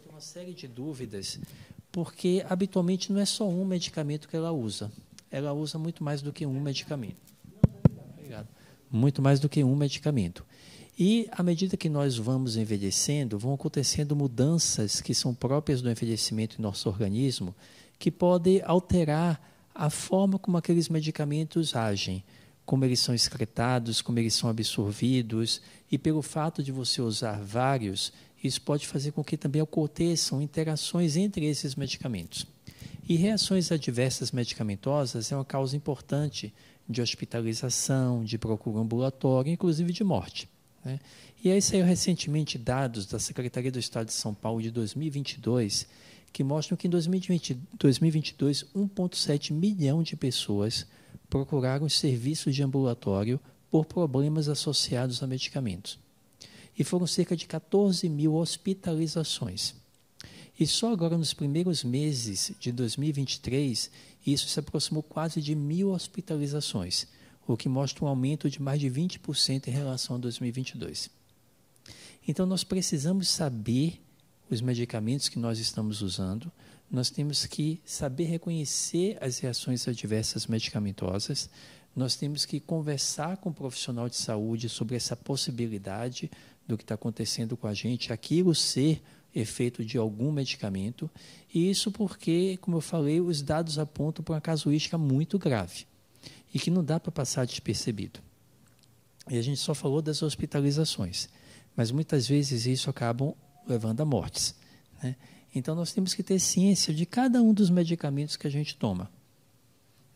Uma série de dúvidas, porque habitualmente não é só um medicamento que ela usa muito mais do que um medicamento. Obrigado. Muito mais do que um medicamento. E, à medida que nós vamos envelhecendo, vão acontecendo mudanças que são próprias do envelhecimento em nosso organismo, que podem alterar a forma como aqueles medicamentos agem, como eles são excretados, como eles são absorvidos, e pelo fato de você usar vários, isso pode fazer com que também aconteçam interações entre esses medicamentos. E reações adversas medicamentosas é uma causa importante de hospitalização, de procura ambulatória, inclusive de morte, né? E aí saiu recentemente dados da Secretaria do Estado de São Paulo de 2022, que mostram que em 2022, 1,7 milhão de pessoas procuraram serviços de ambulatório por problemas associados a medicamentos. E foram cerca de 14 mil hospitalizações. E só agora, nos primeiros meses de 2023, isso se aproximou quase de 1.000 hospitalizações, o que mostra um aumento de mais de 20% em relação a 2022. Então, nós precisamos saber os medicamentos que nós estamos usando, nós temos que saber reconhecer as reações adversas medicamentosas, nós temos que conversar com o profissional de saúde sobre essa possibilidade do que está acontecendo com a gente, aquilo ser efeito de algum medicamento, e isso porque, como eu falei, os dados apontam para uma casuística muito grave e que não dá para passar despercebido. E a gente só falou das hospitalizações, mas muitas vezes isso acaba levando a mortes, né? Então nós temos que ter ciência de cada um dos medicamentos que a gente toma.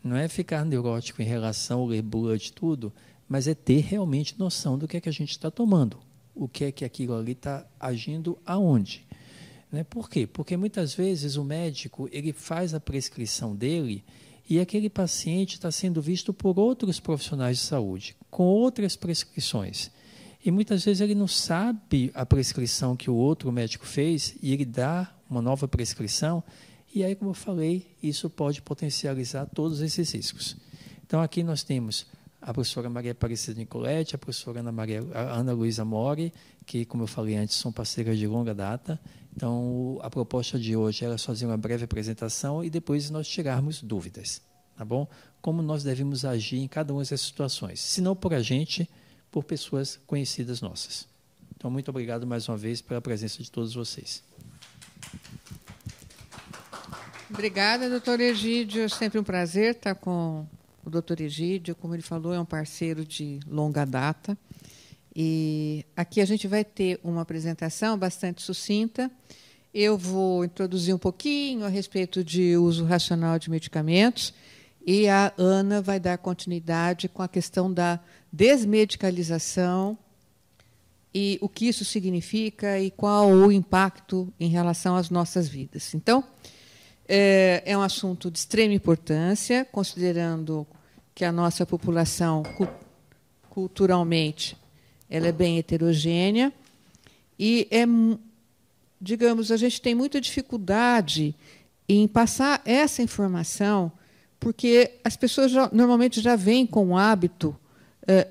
Não é ficar neurótico em relação ao ler bula de tudo, mas é ter realmente noção do que é que a gente está tomando. O que é que aquilo ali está agindo aonde. Né? Por quê? Porque muitas vezes o médico ele faz a prescrição dele e aquele paciente está sendo visto por outros profissionais de saúde, com outras prescrições. E muitas vezes ele não sabe a prescrição que o outro médico fez e ele dá uma nova prescrição. E aí, como eu falei, isso pode potencializar todos esses riscos. Então, aqui nós temos a professora Maria Aparecida Nicoletti, a professora Ana Luísa Mori, que, como eu falei antes, são parceiras de longa data. Então, a proposta de hoje era fazer uma breve apresentação e depois nós tirarmos dúvidas, tá bom? Como nós devemos agir em cada uma dessas situações, se não por a gente, por pessoas conhecidas nossas. Então, muito obrigado mais uma vez pela presença de todos vocês. Obrigada, doutor Egídio. É sempre um prazer estar com o doutor Egídio. Como ele falou, é um parceiro de longa data. E aqui a gente vai ter uma apresentação bastante sucinta. Eu vou introduzir um pouquinho a respeito de uso racional de medicamentos e a Ana vai dar continuidade com a questão da desmedicalização e o que isso significa e qual o impacto em relação às nossas vidas. Então, é um assunto de extrema importância, considerando que a nossa população, culturalmente, ela é bem heterogênea e, digamos, a gente tem muita dificuldade em passar essa informação, porque as pessoas normalmente já vêm com o hábito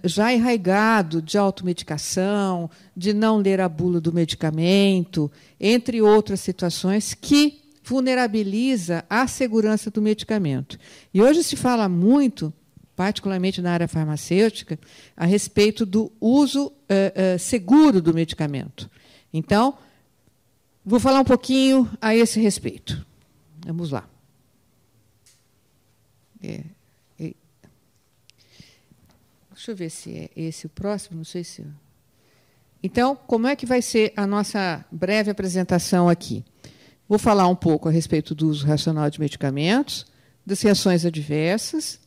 já enraizado de automedicação, de não ler a bula do medicamento, entre outras situações que vulnerabiliza a segurança do medicamento. E hoje se fala muito, particularmente na área farmacêutica, a respeito do uso seguro do medicamento. Então, vou falar um pouquinho a esse respeito. Vamos lá. Deixa eu ver se é esse o próximo, não sei se... Então, como é que vai ser a nossa breve apresentação aqui? Vou falar um pouco a respeito do uso racional de medicamentos, das reações adversas,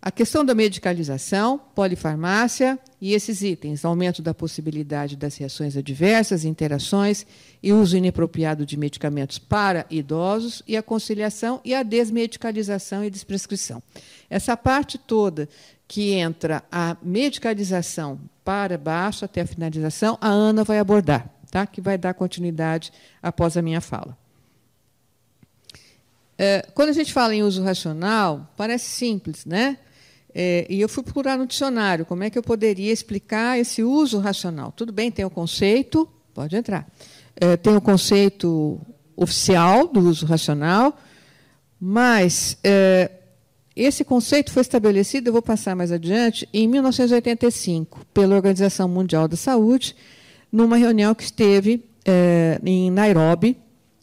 a questão da medicalização, polifarmácia e esses itens, aumento da possibilidade das reações adversas, interações e uso inapropriado de medicamentos para idosos e a conciliação e a desmedicalização e desprescrição. Essa parte toda que entra a medicalização para baixo até a finalização, a Ana vai abordar, tá? Que vai dar continuidade após a minha fala. Quando a gente fala em uso racional, parece simples, né? E eu fui procurar no dicionário como é que eu poderia explicar esse uso racional. Tudo bem, tem o conceito, pode entrar. Tem o conceito oficial do uso racional, mas esse conceito foi estabelecido, eu vou passar mais adiante, em 1985, pela Organização Mundial da Saúde, numa reunião que esteve em Nairobi,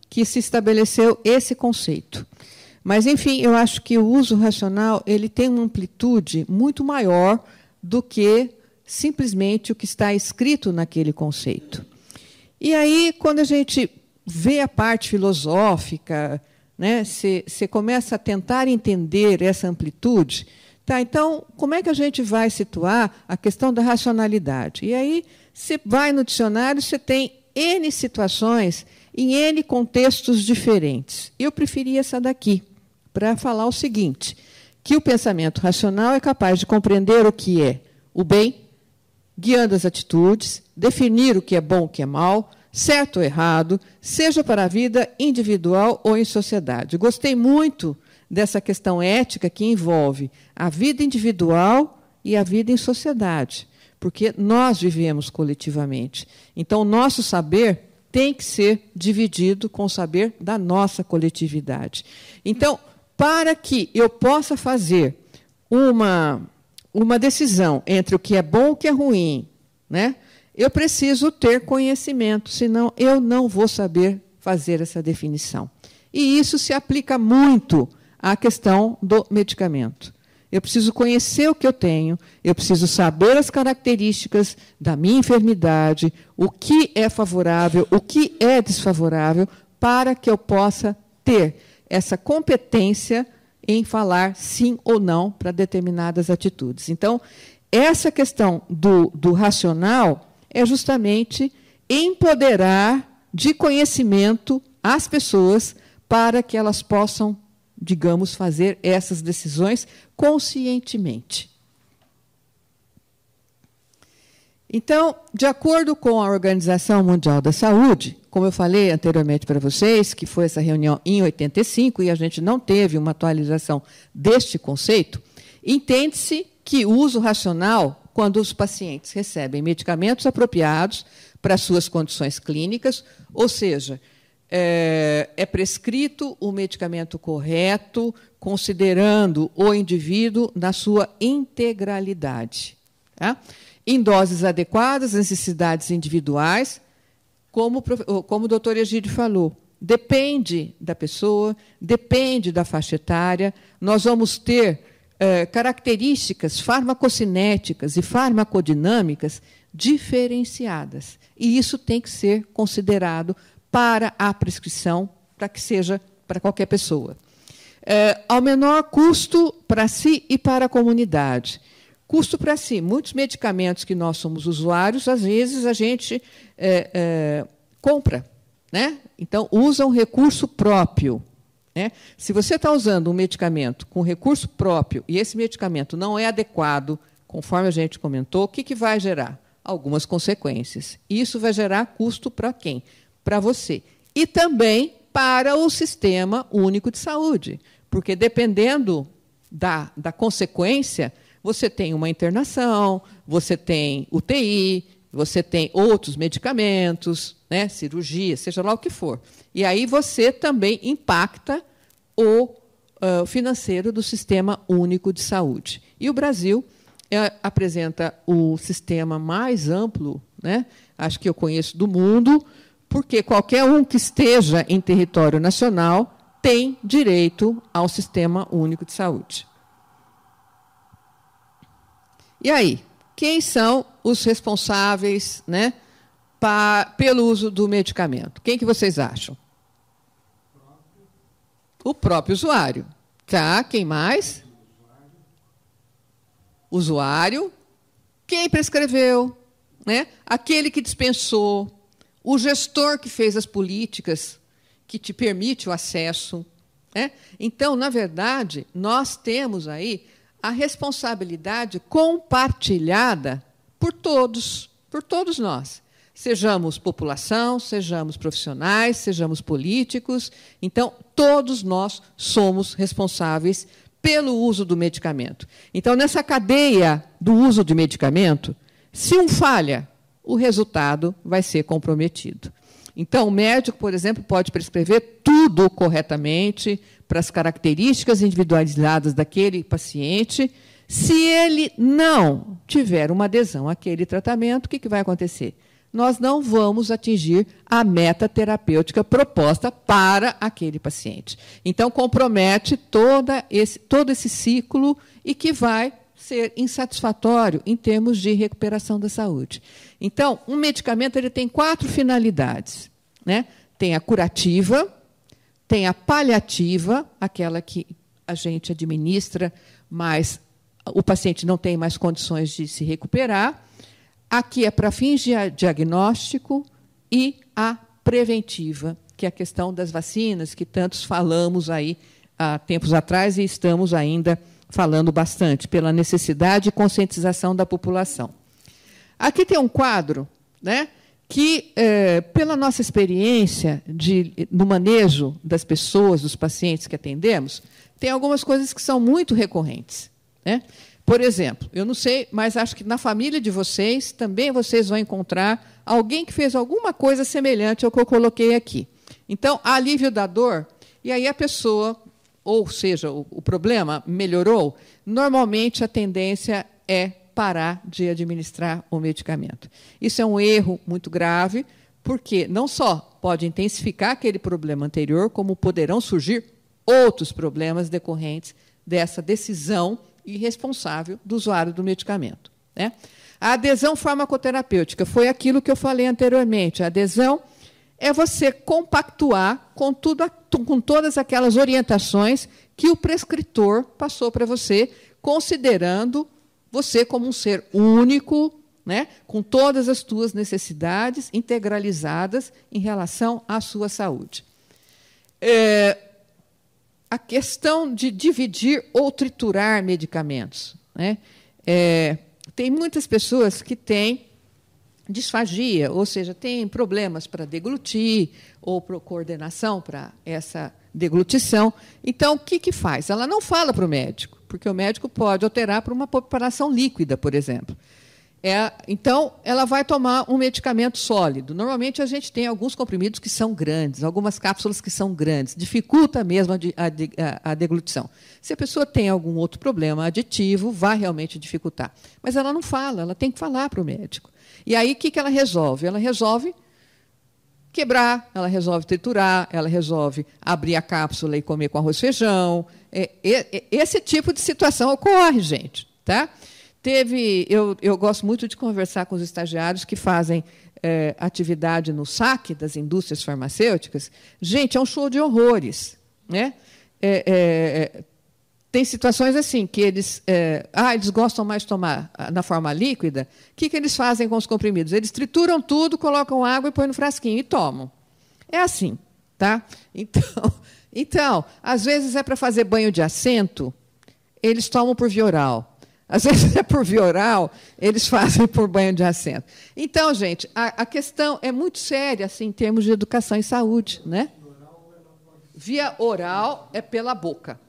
que se estabeleceu esse conceito. Mas, enfim, eu acho que o uso racional ele tem uma amplitude muito maior do que simplesmente o que está escrito naquele conceito. E aí, quando a gente vê a parte filosófica, né, você começa a tentar entender essa amplitude. Tá, então, como é que a gente vai situar a questão da racionalidade? E aí, você vai no dicionário, você tem N situações em N contextos diferentes. Eu preferi essa daqui, para falar o seguinte, que o pensamento racional é capaz de compreender o que é o bem, guiando as atitudes, definir o que é bom e o que é mal, certo ou errado, seja para a vida individual ou em sociedade. Gostei muito dessa questão ética que envolve a vida individual e a vida em sociedade, porque nós vivemos coletivamente. Então, o nosso saber tem que ser dividido com o saber da nossa coletividade. Então, para que eu possa fazer uma decisão entre o que é bom e o que é ruim, né, eu preciso ter conhecimento, senão eu não vou saber fazer essa definição. E isso se aplica muito à questão do medicamento. Eu preciso conhecer o que eu tenho, eu preciso saber as características da minha enfermidade, o que é favorável, o que é desfavorável, para que eu possa ter essa competência em falar sim ou não para determinadas atitudes. Então, essa questão do racional é justamente empoderar de conhecimento as pessoas para que elas possam, digamos, fazer essas decisões conscientemente. Então, de acordo com a Organização Mundial da Saúde, como eu falei anteriormente para vocês, que foi essa reunião em 85 e a gente não teve uma atualização deste conceito, entende-se que o uso racional, quando os pacientes recebem medicamentos apropriados para suas condições clínicas, ou seja, é prescrito o medicamento correto, considerando o indivíduo na sua integralidade, tá? Em doses adequadas, necessidades individuais, como o doutor Egídio falou, depende da pessoa, depende da faixa etária, nós vamos ter características farmacocinéticas e farmacodinâmicas diferenciadas. E isso tem que ser considerado para a prescrição, para que seja para qualquer pessoa. Ao menor custo para si e para a comunidade. Custo para si. Muitos medicamentos que nós somos usuários, às vezes a gente compra, né? Então, usa um recurso próprio. Né? Se você está usando um medicamento com recurso próprio e esse medicamento não é adequado, conforme a gente comentou, o que vai gerar? Algumas consequências. Isso vai gerar custo para quem? Para você. E também para o Sistema Único de Saúde, porque, dependendo da consequência, você tem uma internação, você tem UTI, você tem outros medicamentos, né, cirurgia, seja lá o que for. E aí você também impacta o financeiro do Sistema Único de Saúde. E o Brasil apresenta o sistema mais amplo, né, acho que eu conheço do mundo, porque qualquer um que esteja em território nacional tem direito ao Sistema Único de Saúde. E aí, quem são os responsáveis, né, pelo uso do medicamento? Quem que vocês acham? O próprio usuário. Tá, quem mais? Usuário. Quem prescreveu? Né? Aquele que dispensou. O gestor que fez as políticas que te permite o acesso. Né? Então, na verdade, nós temos aí a responsabilidade compartilhada por todos nós. Sejamos população, sejamos profissionais, sejamos políticos. Então, todos nós somos responsáveis pelo uso do medicamento. Então, nessa cadeia do uso de medicamento, se um falha, o resultado vai ser comprometido. Então, o médico, por exemplo, pode prescrever tudo corretamente para as características individualizadas daquele paciente. Se ele não tiver uma adesão àquele tratamento, o que vai acontecer? Nós não vamos atingir a meta terapêutica proposta para aquele paciente. Então, compromete todo esse ciclo e que vai ser insatisfatório em termos de recuperação da saúde. Então, um medicamento ele tem 4 finalidades, né? Tem a curativa, tem a paliativa, aquela que a gente administra, mas o paciente não tem mais condições de se recuperar. Aqui é para fins de diagnóstico e a preventiva, que é a questão das vacinas, que tantos falamos aí há tempos atrás e estamos ainda falando bastante, pela necessidade de conscientização da população. Aqui tem um quadro, né, que, pela nossa experiência no manejo das pessoas, dos pacientes que atendemos, tem algumas coisas que são muito recorrentes, né? Por exemplo, eu não sei, mas acho que na família de vocês também vocês vão encontrar alguém que fez alguma coisa semelhante ao que eu coloquei aqui. Então, alívio da dor, e aí a pessoa, ou seja, o problema melhorou, normalmente a tendência é parar de administrar o medicamento. Isso é um erro muito grave, porque não só pode intensificar aquele problema anterior, como poderão surgir outros problemas decorrentes dessa decisão irresponsável do usuário do medicamento, né? A adesão farmacoterapêutica foi aquilo que eu falei anteriormente. A adesão é você compactuar com todas aquelas orientações que o prescritor passou para você, considerando você como um ser único, né, com todas as suas necessidades integralizadas em relação à sua saúde. A questão de dividir ou triturar medicamentos, né? Tem muitas pessoas que têm disfagia, ou seja, têm problemas para deglutir ou para coordenação para essa deglutição. Então, o que faz? Ela não fala para o médico, porque o médico pode alterar para uma preparação líquida, por exemplo. Então, ela vai tomar um medicamento sólido. Normalmente, a gente tem alguns comprimidos que são grandes, algumas cápsulas que são grandes, dificulta mesmo a deglutição. Se a pessoa tem algum outro problema aditivo, vai realmente dificultar. Mas ela não fala, ela tem que falar para o médico. E aí, o que ela resolve? Ela resolve quebrar, ela resolve triturar, ela resolve abrir a cápsula e comer com arroz e feijão. Esse tipo de situação ocorre, gente, tá? Eu gosto muito de conversar com os estagiários que fazem atividade no SAC das indústrias farmacêuticas. Gente, é um show de horrores, né? Tem situações assim, que eles gostam mais de tomar na forma líquida. O que eles fazem com os comprimidos? Eles trituram tudo, colocam água e põem no frasquinho e tomam. É assim, tá? Então, às vezes é para fazer banho de assento, eles tomam por via oral. Às vezes é por via oral, eles fazem por banho de assento. Então, gente, a questão é muito séria assim, em termos de educação e saúde, né? Via oral é pela boca.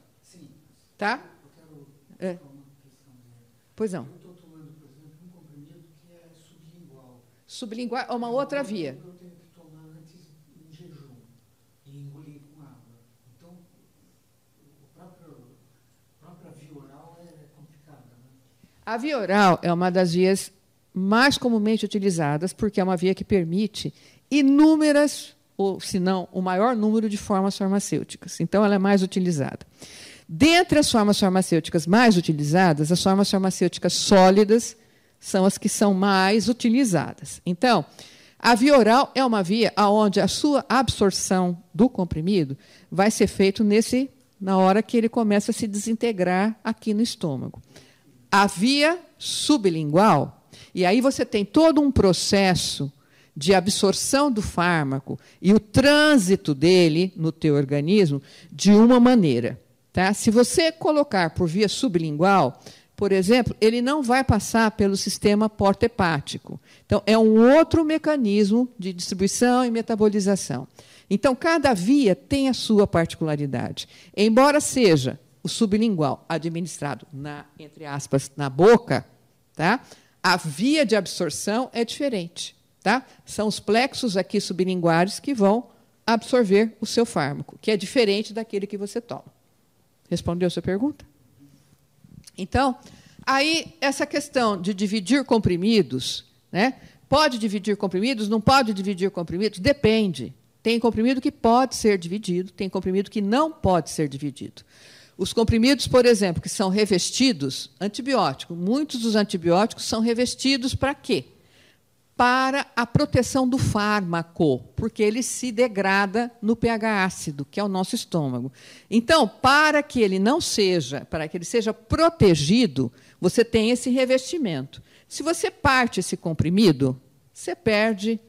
Tá? Pois não. Eu estou tomando, por exemplo, um comprimido que é sublingual. Sublingual é uma outra via. Eu tenho que tomar antes em jejum e engolir com água. Então, a própria via oral é complicada, né? A via oral é uma das vias mais comumente utilizadas, porque é uma via que permite inúmeras, ou se não, o maior número de formas farmacêuticas. Então, ela é mais utilizada. Dentre as formas farmacêuticas mais utilizadas, as formas farmacêuticas sólidas são as que são mais utilizadas. Então, a via oral é uma via onde a sua absorção do comprimido vai ser feita na hora que ele começa a se desintegrar aqui no estômago. A via sublingual, e aí você tem todo um processo de absorção do fármaco e o trânsito dele no teu organismo de uma maneira. Tá? Se você colocar por via sublingual, por exemplo, ele não vai passar pelo sistema porta-hepático. Então, é um outro mecanismo de distribuição e metabolização. Então, cada via tem a sua particularidade. Embora seja o sublingual administrado entre aspas, na boca, tá? A via de absorção é diferente, tá? São os plexos aqui sublinguares que vão absorver o seu fármaco, que é diferente daquele que você toma. Respondeu a sua pergunta? Então, aí essa questão de dividir comprimidos, né? Pode dividir comprimidos? Não pode dividir comprimidos? Depende. Tem comprimido que pode ser dividido, tem comprimido que não pode ser dividido. Os comprimidos, por exemplo, que são revestidos, antibiótico, muitos dos antibióticos são revestidos para quê? Para a proteção do fármaco, porque ele se degrada no pH ácido, que é o nosso estômago. Então, para que ele seja protegido, você tem esse revestimento. Se você parte esse comprimido, você perde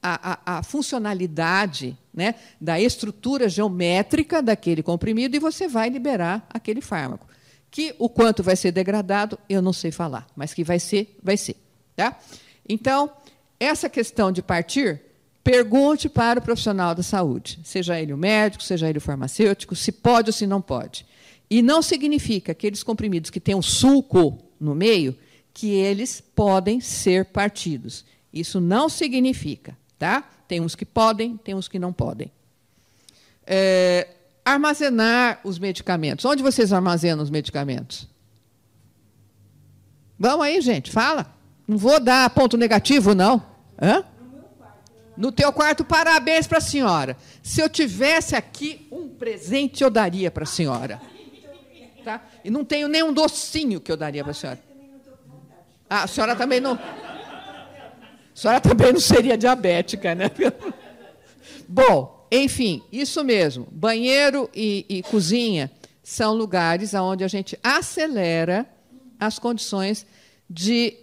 a funcionalidade, né, da estrutura geométrica daquele comprimido e você vai liberar aquele fármaco. Que o quanto vai ser degradado, eu não sei falar, mas que vai ser, vai ser. Tá? Então, essa questão de partir, pergunte para o profissional da saúde, seja ele o médico, seja ele o farmacêutico, se pode ou se não pode. E não significa que aqueles comprimidos que têm um sulco no meio, que eles podem ser partidos. Isso não significa. Tá? Tem uns que podem, tem uns que não podem. Armazenar os medicamentos. Onde vocês armazenam os medicamentos? Vamos aí, gente, fala. Não vou dar ponto negativo, não. Hã? No teu quarto, parabéns para a senhora. Se eu tivesse aqui um presente, eu daria para a senhora. Tá? E não tenho nenhum docinho que eu daria para a senhora. Ah, a senhora também não... A senhora também não seria diabética, né? Bom, enfim, isso mesmo. Banheiro e cozinha são lugares onde a gente acelera as condições de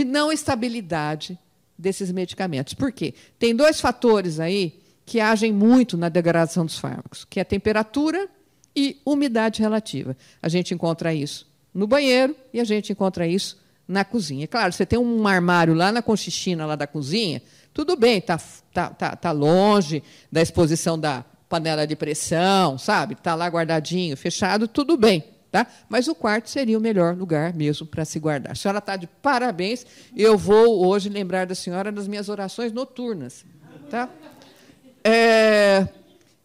não estabilidade desses medicamentos. Por quê? Tem dois fatores aí que agem muito na degradação dos fármacos, que é a temperatura e umidade relativa. A gente encontra isso no banheiro e a gente encontra isso na cozinha. Claro, você tem um armário lá na conchichina lá da cozinha, tudo bem, está longe da exposição da panela de pressão, sabe? Está lá guardadinho, fechado, tudo bem. Tá? Mas o quarto seria o melhor lugar mesmo para se guardar. A senhora está de parabéns. Eu vou hoje lembrar da senhora das minhas orações noturnas. Tá?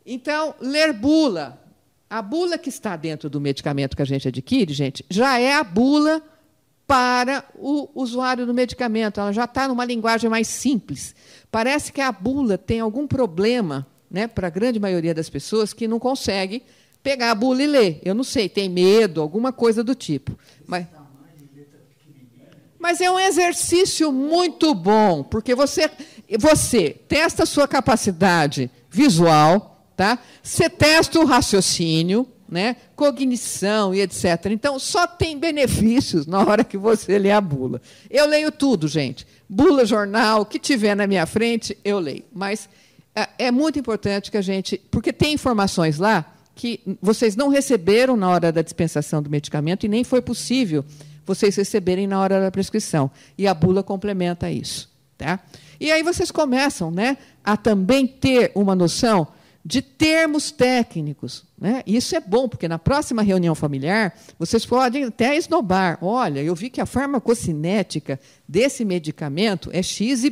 Então, ler bula. A bula que está dentro do medicamento que a gente adquire, gente, já é a bula para o usuário do medicamento. Ela já está numa linguagem mais simples. Parece que a bula tem algum problema, né, para a grande maioria das pessoas que não consegue pegar a bula e ler. Eu não sei, tem medo, alguma coisa do tipo. Mas é um exercício muito bom, porque você testa a sua capacidade visual, tá? Você testa o raciocínio, né? Cognição e etc. Então, só tem benefícios na hora que você lê a bula. Eu leio tudo, gente. Bula, jornal, o que tiver na minha frente, eu leio. Mas é muito importante que a gente... Porque tem informações lá que vocês não receberam na hora da dispensação do medicamento e nem foi possível vocês receberem na hora da prescrição. E a bula complementa isso. Tá? E aí vocês começam, né, a também ter uma noção de termos técnicos. Né? Isso é bom, porque na próxima reunião familiar, vocês podem até esnobar. Olha, eu vi que a farmacocinética desse medicamento é XYZ.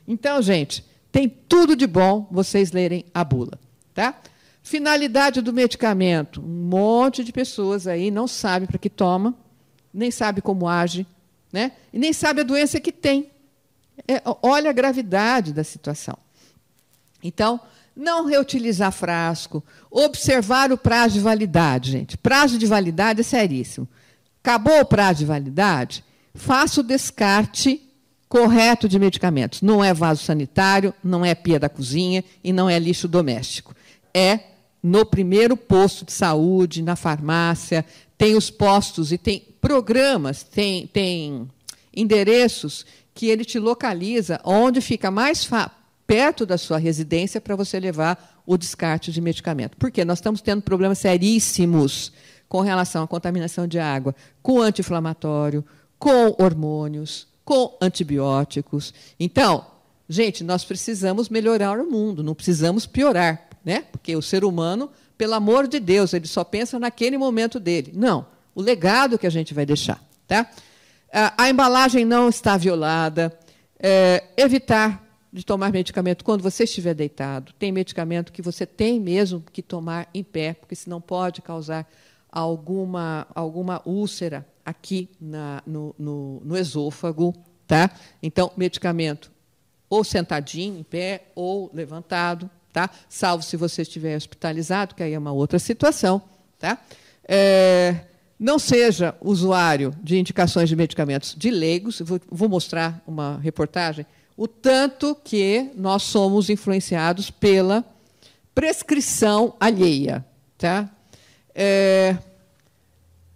Então, gente, tem tudo de bom vocês lerem a bula. Tá? Finalidade do medicamento. Um monte de pessoas aí não sabe para que toma, nem sabe como age, né? E nem sabe a doença que tem. Olha a gravidade da situação. Então, não reutilizar frasco, observar o prazo de validade, gente. Prazo de validade é seríssimo. Acabou o prazo de validade, faça o descarte correto de medicamentos. Não é vaso sanitário, não é pia da cozinha e não é lixo doméstico. É no primeiro posto de saúde, na farmácia, tem os postos e tem programas, tem endereços que ele te localiza onde fica mais perto da sua residência para você levar o descarte de medicamento. Porque nós estamos tendo problemas seríssimos com relação à contaminação de água, com anti-inflamatório, com hormônios, com antibióticos. Então, gente, nós precisamos melhorar o mundo, não precisamos piorar. né? Porque o ser humano, pelo amor de Deus, ele só pensa naquele momento dele. Não, o legado que a gente vai deixar. Tá? A embalagem não está violada. Evitar de tomar medicamento quando você estiver deitado. Tem medicamento que você tem mesmo que tomar em pé, porque senão pode causar alguma úlcera aqui no esôfago. Tá? Então, medicamento ou sentadinho, em pé, ou levantado, tá? Salvo se você estiver hospitalizado, que aí é uma outra situação. Tá? Não seja usuário de indicações de medicamentos de leigos. Vou mostrar uma reportagem, o tanto que nós somos influenciados pela prescrição alheia. Tá?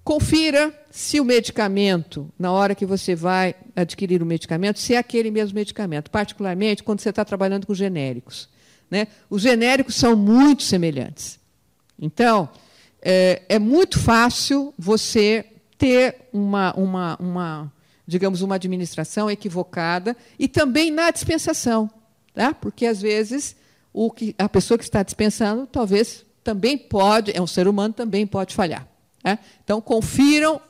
Confira se o medicamento, na hora que você vai adquirir o medicamento, se é aquele mesmo medicamento, particularmente quando você está trabalhando com genéricos. Né? Os genéricos são muito semelhantes. Então, é muito fácil você ter digamos, uma administração equivocada e também na dispensação. Tá? Porque, às vezes, a pessoa que está dispensando talvez também pode, é um ser humano, também pode falhar. Tá? Então, confiram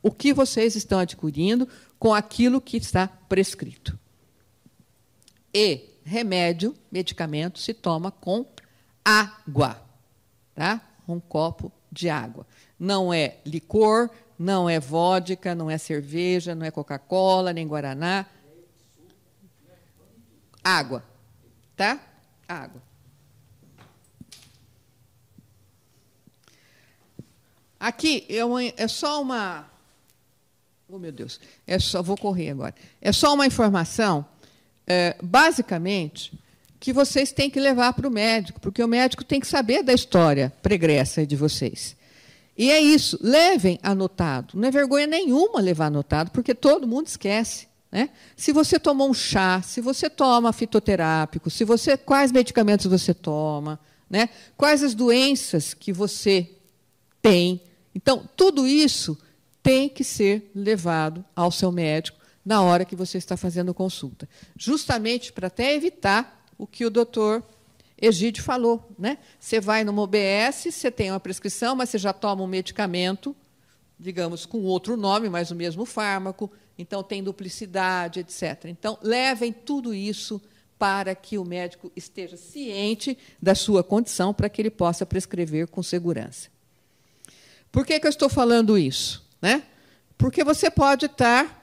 o que vocês estão adquirindo com aquilo que está prescrito. E remédio, medicamento, se toma com água. Tá? Um copo de água. Não é licor, não é vodka, não é cerveja, não é Coca-Cola, nem Guaraná. Água. Tá? Água. Aqui é só uma... Oh, meu Deus. Vou correr agora. É só uma informação, basicamente, que vocês têm que levar para o médico, porque o médico tem que saber da história pregressa de vocês. E é isso, levem anotado. Não é vergonha nenhuma levar anotado, porque todo mundo esquece. Né? Se você tomou um chá, se você toma fitoterápico, quais medicamentos você toma, né? Quais as doenças que você tem. Então, tudo isso tem que ser levado ao seu médico na hora que você está fazendo consulta, justamente para até evitar o que o doutor Egídio falou. Né? Você vai numa OBS, você tem uma prescrição, mas você já toma um medicamento, digamos, com outro nome, mas o mesmo fármaco, então tem duplicidade, etc. Então, levem tudo isso para que o médico esteja ciente da sua condição, para que ele possa prescrever com segurança. Por que eu estou falando isso? Né? Porque você pode estar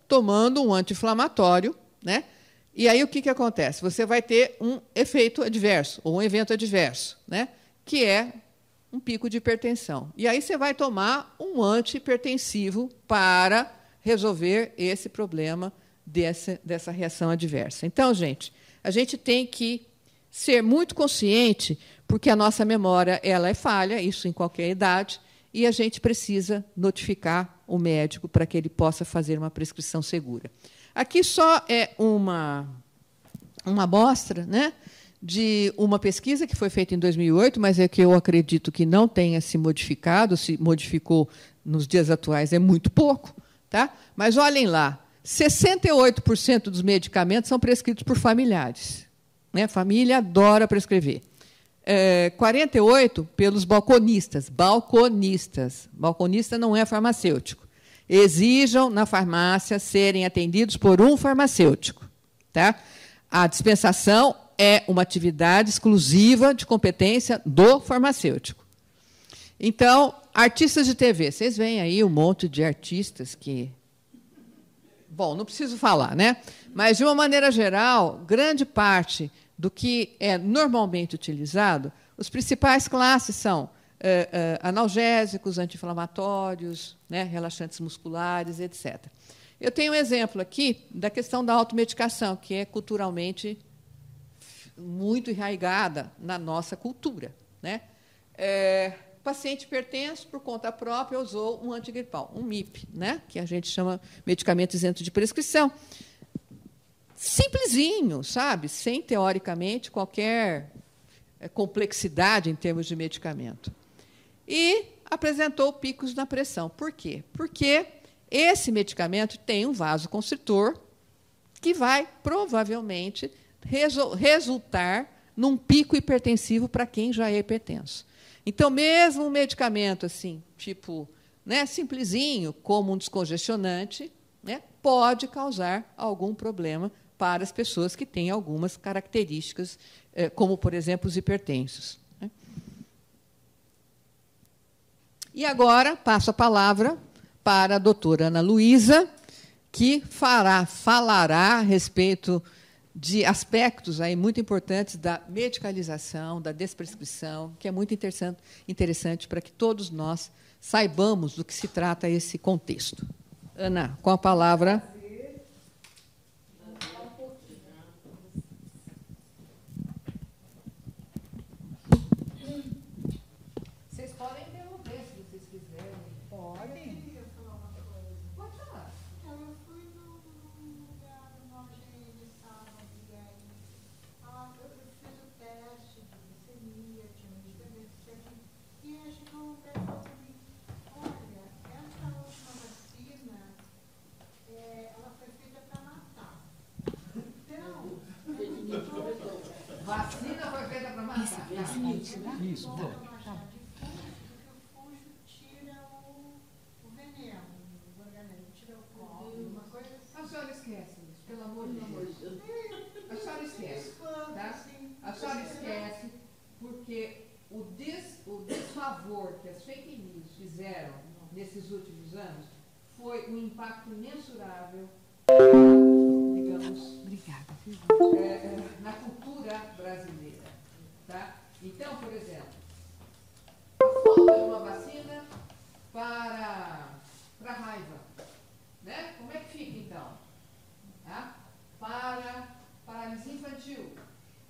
tomando um anti-inflamatório, né? E aí o que acontece? Você vai ter um efeito adverso, ou um evento adverso, né? Que é um pico de hipertensão. E aí você vai tomar um antihipertensivo para resolver esse problema dessa reação adversa. Então, gente, a gente tem que ser muito consciente, porque a nossa memória ela é falha, isso em qualquer idade, e a gente precisa notificar o médico para que ele possa fazer uma prescrição segura. Aqui só é uma amostra, né, de uma pesquisa que foi feita em 2008, mas é que eu acredito que não tenha se modificado, se modificou nos dias atuais, é muito pouco. Tá? Mas olhem lá, 68% dos medicamentos são prescritos por familiares. Né? A família adora prescrever. 48% pelos balconistas. Balconista não é farmacêutico. Exijam na farmácia serem atendidos por um farmacêutico. Tá? A dispensação é uma atividade exclusiva de competência do farmacêutico. Então, artistas de TV. Vocês veem aí um monte de artistas que... Bom, não preciso falar, né? Mas, de uma maneira geral, grande parte do que é normalmente utilizado, as principais classes são analgésicos, anti-inflamatórios, né, relaxantes musculares, etc. Eu tenho um exemplo aqui da questão da automedicação, que é culturalmente muito enraizada na nossa cultura. Né? O paciente hipertenso, por conta própria, usou um antigripal, um MIP, né, que a gente chama medicamento isento de prescrição. Simplesinho, sabe? Sem, teoricamente, qualquer complexidade em termos de medicamento. E apresentou picos na pressão. Por quê? Porque esse medicamento tem um vasoconstritor que vai, provavelmente, resultar num pico hipertensivo para quem já é hipertenso. Então, mesmo um medicamento assim, tipo, né, simplesinho, como um descongestionante, né, pode causar algum problema para as pessoas que têm algumas características, como, por exemplo, os hipertensos. E agora passo a palavra para a doutora Ana Luísa, que falará a respeito de aspectos aí muito importantes da medicalização, da desprescrição, que é muito interessante para que todos nós saibamos do que se trata esse contexto. Ana, com a palavra. Vocês podem interromper se vocês quiserem. Podem. Pode falar. Então, eu fui num lugar, numa agência de sábado, e aí eu fiz o teste de glicemia, tinha um medicamento, e aí chegou um pessoal para mim, olha, essa última vacina, ela foi feita para matar. Então, Vacina foi feita para matar. Isso, não bom. para matar de fujo, porque o fujo tira o veneno do organismo, tira o cobre, uma coisa assim. A senhora esquece isso, pelo amor de Deus. A senhora esquece. Tá? A senhora esquece porque o desfavor que as fake news fizeram nesses últimos anos foi um impacto mensurável, digamos, na cultura brasileira. Tá? Então, por exemplo, a falta de uma vacina para a raiva. Né? Como é que fica, então? Tá? Para paralisia infantil.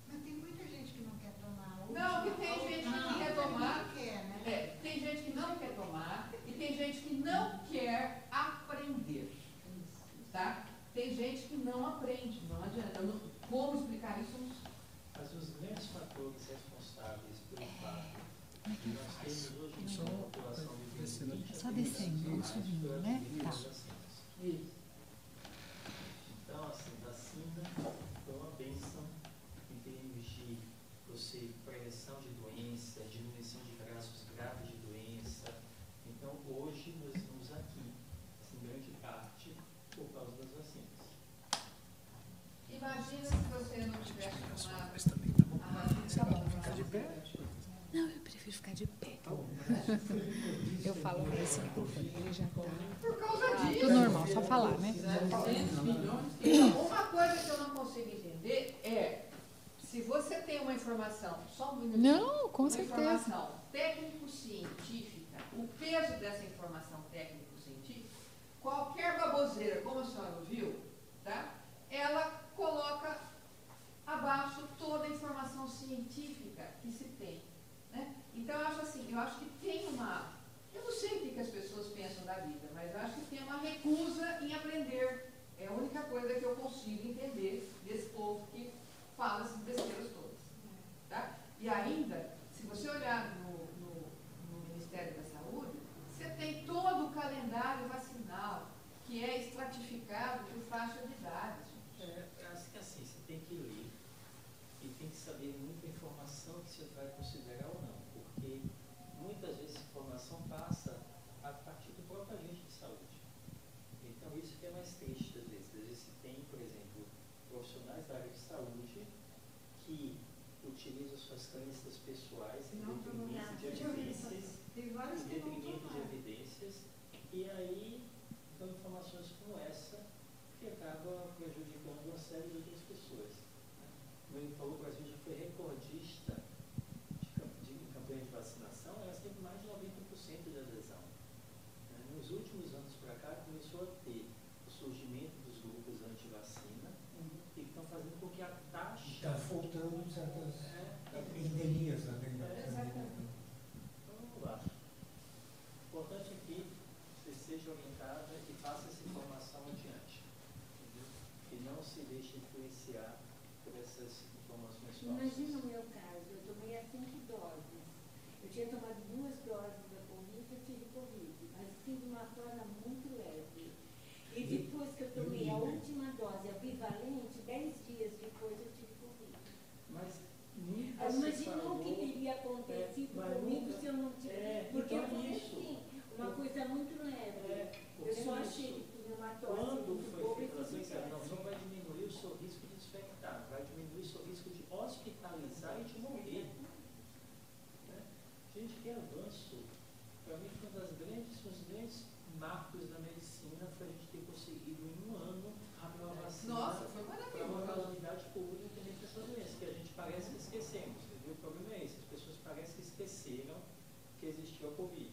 Mas tem muita gente que não quer tomar. Não, que tem gente que não quer tomar. Não quer, né? Tem gente que não quer tomar e tem gente que não quer aprender. Tá? Tem gente que não aprende, não adianta. Como explicar isso? Mas os grandes fatores responsáveis pelo fato que nós temos hoje uma população de Só descendo, subindo, né? Tá. Então, assim, vacina foi uma bênção em termos de você prevenção de doença, diminuição de casos graves de doença. Então, hoje nós estamos aqui, assim, em grande parte, por causa das vacinas. Imagina se você não tivesse tomado. Tá bom. Ficar de pé? Não, eu prefiro ficar de pé. Eu falo para esse microfone, ele já está. Por causa disso. Tudo normal, só falar, né? Uma coisa que eu não consigo entender é se você tem uma informação, só um minutinho. Não, com uma certeza. informação técnico-científica, o peso dessa informação técnico-científica, qualquer baboseira, como a senhora ouviu, tá? Ela coloca abaixo toda a informação científica que se tem. Né? Então, eu acho assim, que tem uma... Eu não sei o que as pessoas pensam da vida, mas eu acho que tem uma recusa em aprender. É a única coisa que eu consigo entender desse povo que fala essas besteiras todas. Tá? E ainda, se você olhar no Ministério da Saúde, você tem todo o calendário vacinal, que é estratificado por faixa de idade. Eu acho que assim, você tem que ler e tem que saber muita informação que você vai considerar ou não, porque muitas vezes a informação passa a partir do próprio agente de saúde. Então, isso que é mais triste às vezes. Às vezes você tem, por exemplo, profissionais da área de saúde que utilizam suas crenças pessoais em detrimento de evidências, e aí dão informações como essa que acaba prejudicando uma série de outras pessoas. Como ele falou, o Brasil já foi recordista em campanha de vacinação, elas têm mais de 90% de adesão. Nos últimos anos para cá, começou a ter o surgimento dos grupos anti-vacina e que estão fazendo com que a taxa... Está faltando certas endemias na Exatamente. Então, vamos lá. O importante é que você seja orientada e passe essa informação adiante. Entendeu? E não se deixe influenciar por essas informações falsas. Imagina o meu acontecido comigo se eu não tivesse. Porque eu falei assim, uma coisa muito leve. Eu só achei que tinha uma tosse muito boa e fiz não vai diminuir o seu risco de infectar, vai diminuir o seu risco de hospitalizar e de morrer. Né? Gente, que avanço! Para mim, um dos grandes marcos da medicina foi a gente ter conseguido em um ano a vacina. Nossa, foi para uma maravilhoso. calamidade pública independente dessa doença, que a gente parece que esquecemos. Entendeu? O problema é esse, as pessoas parecem que esqueceram que existia o Covid.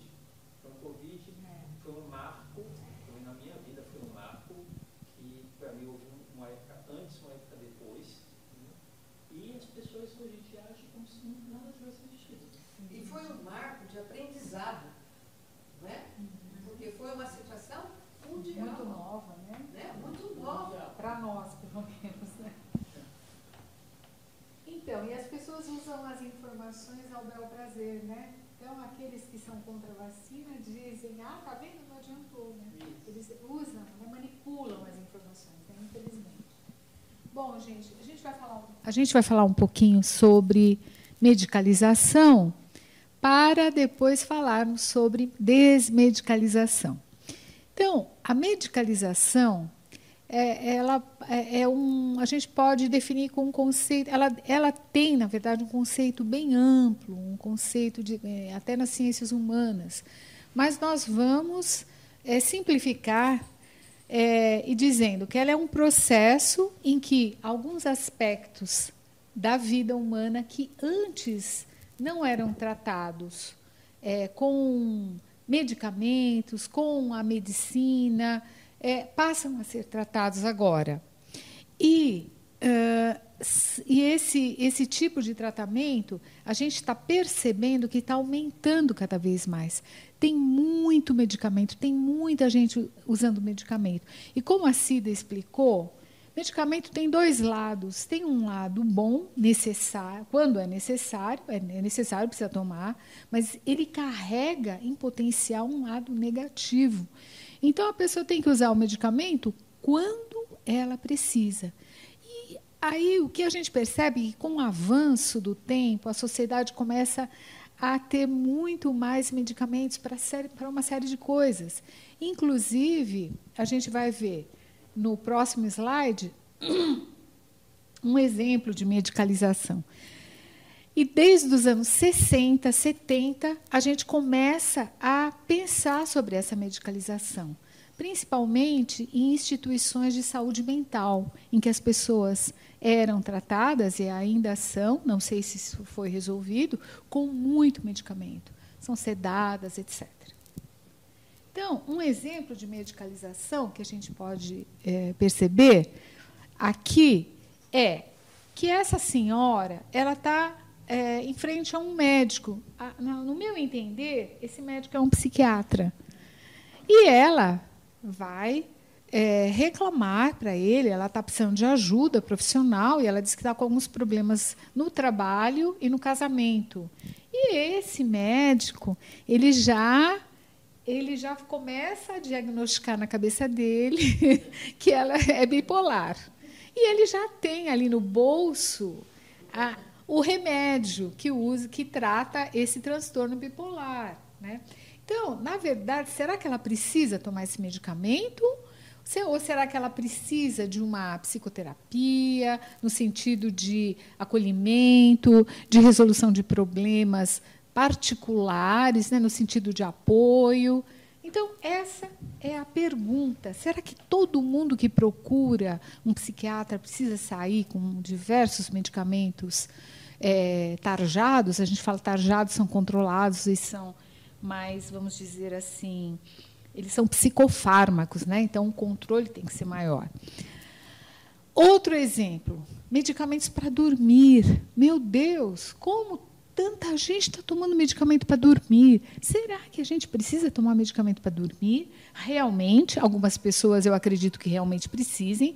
Então, o Covid foi um marco, na minha vida foi um marco, que para mim houve uma época antes, uma época depois, né? E as pessoas hoje em dia agem como se nada tivesse existido. E foi um marco de aprendizado, né? Porque foi uma situação mundial. Muito nova, né? Muito nova. Para nós, pelo menos, né? Então, e as pessoas usam as informações ao bel prazer, né? Então, aqueles que são contra a vacina dizem, tá vendo, não adiantou, né? Eles usam, né? Manipulam as informações, né? Infelizmente. Bom, gente, a gente vai falar um pouquinho sobre medicalização para depois falarmos sobre desmedicalização. Então, a medicalização, a gente pode definir com um conceito, ela tem, na verdade, um conceito bem amplo, um conceito até nas ciências humanas, mas nós vamos simplificar e dizendo que ela é um processo em que alguns aspectos da vida humana que antes não eram tratados com medicamentos, com a medicina, passam a ser tratados agora. E esse tipo de tratamento, a gente está percebendo que está aumentando cada vez mais. Tem muito medicamento, tem muita gente usando medicamento. E como a Cida explicou, medicamento tem dois lados. Tem um lado bom, necessário, quando é necessário, precisa tomar, mas ele carrega em potencial um lado negativo. Então, a pessoa tem que usar o medicamento quando ela precisa. E aí, o que a gente percebe é que, com o avanço do tempo, a sociedade começa a ter muito mais medicamentos para uma série de coisas. Inclusive, a gente vai ver no próximo slide um exemplo de medicalização. E desde os anos 60, 70, a gente começa a pensar sobre essa medicalização, principalmente em instituições de saúde mental, em que as pessoas eram tratadas, e ainda são, não sei se isso foi resolvido, com muito medicamento. São sedadas, etc. Então, um exemplo de medicalização que a gente pode perceber aqui é que essa senhora ela está em frente a um médico. No meu entender, esse médico é um psiquiatra. E ela vai reclamar para ele, ela está precisando de ajuda profissional, e ela diz que está com alguns problemas no trabalho e no casamento. E esse médico, ele já começa a diagnosticar na cabeça dele que ela é bipolar. E ele já tem ali no bolso o remédio que trata esse transtorno bipolar, né? Então, na verdade, será que ela precisa tomar esse medicamento? Ou será que ela precisa de uma psicoterapia, no sentido de acolhimento, de resolução de problemas particulares, né, no sentido de apoio? Então, essa é a pergunta. Será que todo mundo que procura um psiquiatra precisa sair com diversos medicamentos tarjados? A gente fala tarjados, são controlados e são mais, vamos dizer assim, eles são psicofármacos, né? Então o controle tem que ser maior. Outro exemplo, medicamentos para dormir. Meu Deus, como tanta gente está tomando medicamento para dormir. Será que a gente precisa tomar medicamento para dormir? Realmente, algumas pessoas eu acredito que realmente precisem,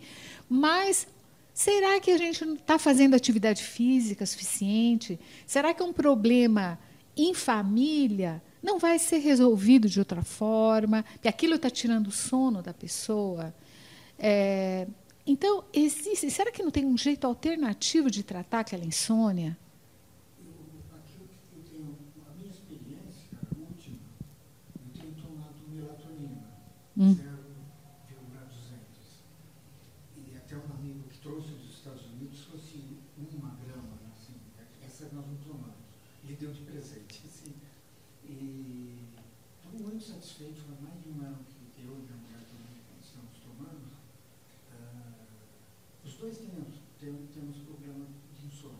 mas será que a gente não está fazendo atividade física suficiente? Será que é um problema em família não vai ser resolvido de outra forma, que aquilo está tirando o sono da pessoa? Então, será que não tem um jeito alternativo de tratar aquela insônia? Aquilo que 0,200. E até um amigo que trouxe dos Estados Unidos fosse 1 grama, assim, essa nós não tomamos. Ele deu de presente. Assim, e estou muito satisfeito, há mais de 1 ano que eu e minha mulher também estamos tomando. Os dois temos problema de insônia,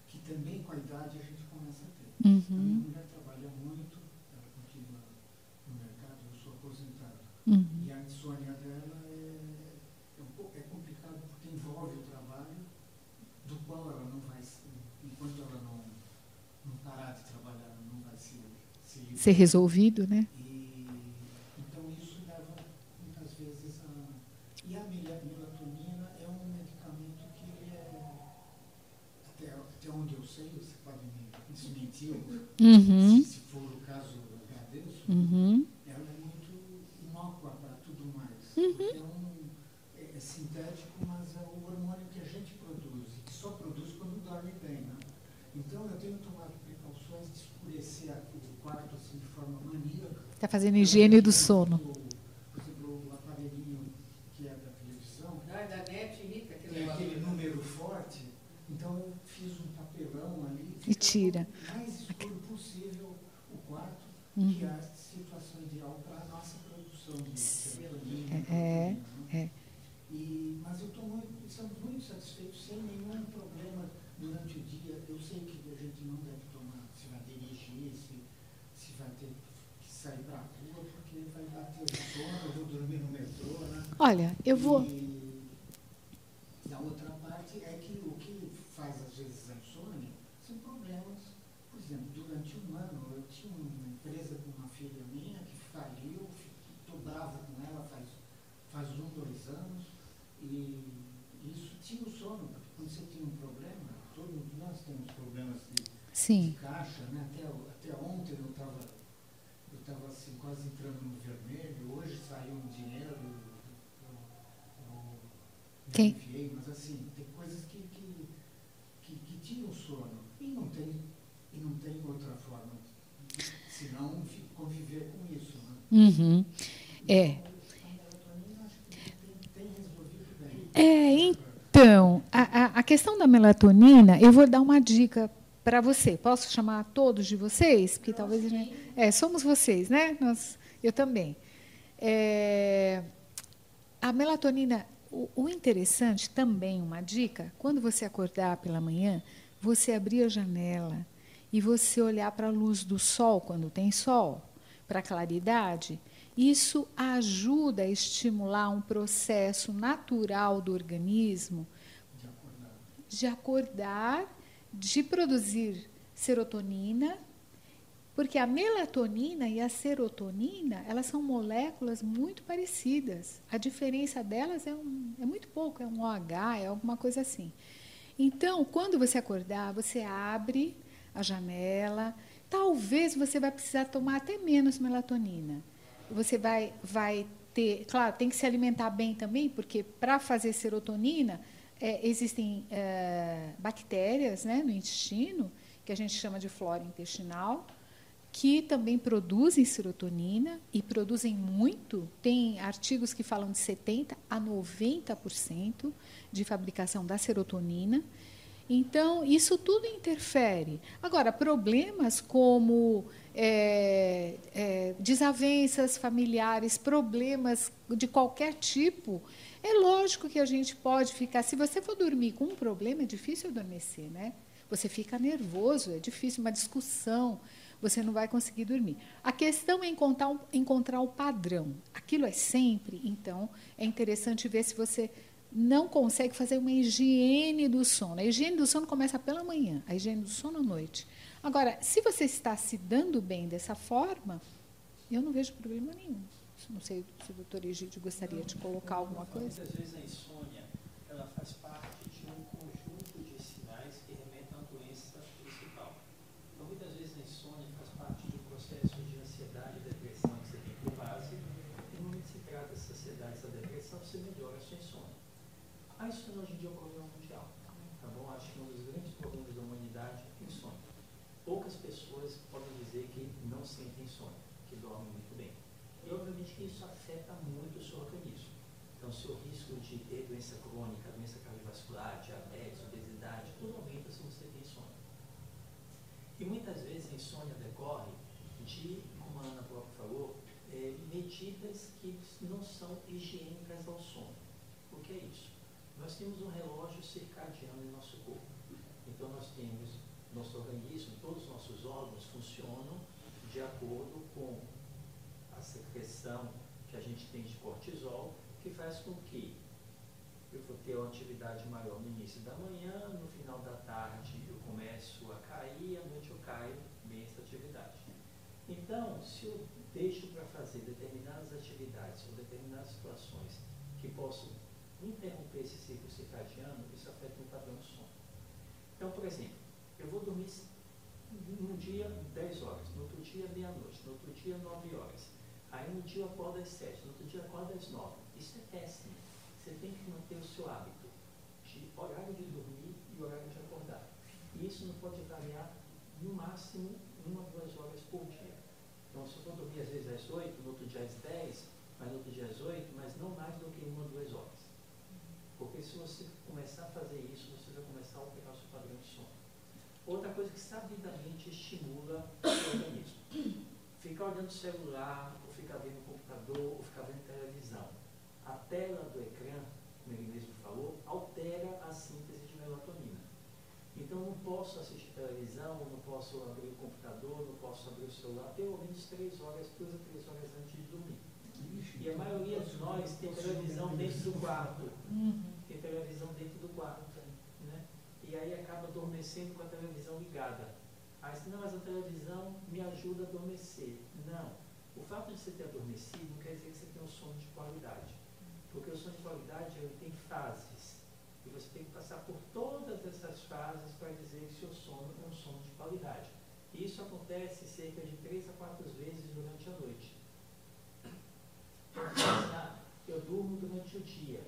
que também com a idade a gente começa a ter. A minha mulher trabalha muito, ela continua no mercado, eu sou aposentado. E a insônia dela é complicado porque envolve o trabalho, do qual ela não vai, enquanto ela não parar de trabalhar, ela não vai se Ser resolvido, né? Então isso leva muitas vezes a... E a melatonina é um medicamento que ele até onde eu sei, você pode me desmentir, se for o caso, eu agradeço, ela é muito inócua para tudo mais. Porque é sintético, mas é o hormônio que a gente produz, que só produz quando dorme bem, né? Então eu tenho tomado precauções de escurecer o quarto assim, de forma maníaca. Está fazendo higiene do sono. Por exemplo, o aparelhinho que é da televisão, Da net, Rita, tem aquele número forte, então eu fiz um papelão ali E tira. o mais escuro possível o quarto, que é a situação ideal para a nossa produção de serotonina. Mas estamos muito satisfeitos, sem nenhum problema durante o dia. Eu sei que a gente não deve tomar, se vai dirigir, se vai ter que sair para a rua, porque vai bater o sono, eu vou dormir no metrô, né? Olha, eu vou... E a outra parte é que o que faz, às vezes, a insônia são problemas. Por exemplo, durante 1 ano, eu tinha uma empresa com uma filha minha que faliu, estou bravo com ela faz 1, 2 anos, e isso tira o sono, porque quando você tem um problema, todos nós temos problemas de caixa, né? Até ontem eu estava assim, quase entrando no vermelho, hoje saiu um dinheiro, eu enfiei, mas assim, tem coisas que tiram o sono, e não tem outra forma, senão conviver com isso, né? Então, a questão da melatonina, eu vou dar uma dica para você. Posso chamar todos de vocês? Porque talvez... somos vocês, né? Eu também. A melatonina, o interessante também, uma dica, quando você acordar pela manhã, você abrir a janela e você olhar para a luz do sol, quando tem sol, para a claridade. Isso ajuda a estimular um processo natural do organismo de acordar, de produzir serotonina, porque a melatonina e a serotonina, elas são moléculas muito parecidas. A diferença delas é muito pouco, é um OH, é alguma coisa assim. Então, quando você acordar, você abre a janela, talvez você vai precisar tomar até menos melatonina. Você vai ter... Claro, tem que se alimentar bem também, porque para fazer serotonina, existem bactérias, né, no intestino, que a gente chama de flora intestinal, que também produzem serotonina e produzem muito. Tem artigos que falam de 70% a 90% de fabricação da serotonina. Então, isso tudo interfere. Agora, problemas como desavenças familiares, problemas de qualquer tipo, é lógico que a gente pode ficar... Se você for dormir com um problema, é difícil adormecer, né? Você fica nervoso, é difícil, uma discussão, você não vai conseguir dormir. A questão é encontrar o padrão. Aquilo é sempre, então, é interessante ver se você não consegue fazer uma higiene do sono. A higiene do sono começa pela manhã, a higiene do sono à noite. Agora, se você está se dando bem dessa forma, eu não vejo problema nenhum. Não sei se o doutor Egídio gostaria de colocar alguma coisa. Muitas vezes a insônia, ela faz parte de um conjunto de sinais que remetem à doença principal. Então, muitas vezes a insônia faz parte de um processo de ansiedade e depressão que você tem por base. E no momento que se trata dessa ansiedade, dessa depressão, você melhora a sua insônia. A insônia hoje em dia é um problema mundial, tá bom? Acho que um dos grandes problemas da humanidade é a insônia. Poucas pessoas podem dizer que não sentem insônia, que dormem muito bem. E, obviamente que isso afeta muito o seu organismo. Então, o seu risco de ter doença crônica, doença cardiovascular, diabetes, obesidade, tudo aumenta se você tem insônia. E muitas vezes a insônia decorre de, como a Ana própria falou, medidas que não são higiênicas ao sono. O que é isso? Nós temos um relógio circadiano em nosso corpo. Então, nós temos nosso organismo, todos os nossos órgãos funcionam de acordo com a secreção que a gente tem de cortisol, que faz com que eu vou ter uma atividade maior no início da manhã, no final da tarde eu começo a cair, à noite eu caio bem essa atividade. Então, se eu deixo para fazer determinadas atividades ou determinadas situações que possam interromper esse ciclo circadiano, isso afeta o padrão de sono. Então, por exemplo, eu vou dormir num dia 10 horas, no outro dia meia-noite, no outro dia 9 horas. Aí no dia eu acordo às 7, no outro dia eu acordo às 9. Isso é péssimo. Você tem que manter o seu hábito de horário de dormir e horário de acordar. E isso não pode variar no máximo 1 a 2 horas por dia. Então, se eu for dormir às vezes às 8, no outro dia às 10, mas no outro dia às 8, mas não mais do que 1 a 2 horas. Porque se você começar a fazer isso, você vai começar a alterar o seu padrão de sono. Outra coisa que sabidamente estimula o organismo. Ficar olhando o celular, ou ficar vendo o computador, ou ficar vendo televisão. A tela do ecrã, como ele mesmo falou, altera a síntese de melatonina. Então, não posso assistir televisão, não posso abrir o computador, não posso abrir o celular, pelo menos 3 horas, 2 a 3 horas antes de dormir. E a maioria de nós tem televisão dentro do quarto. Tem televisão dentro do quarto. Né? E aí acaba adormecendo com a televisão ligada. Aí, não, mas a televisão me ajuda a adormecer. Não. O fato de você ter adormecido não quer dizer que você tem um sono de qualidade. Porque o sono de qualidade ele tem fases. E você tem que passar por todas essas fases para dizer que seu sono é um sono de qualidade. E isso acontece cerca de 3 a 4 vezes durante a noite. Eu durmo durante o dia.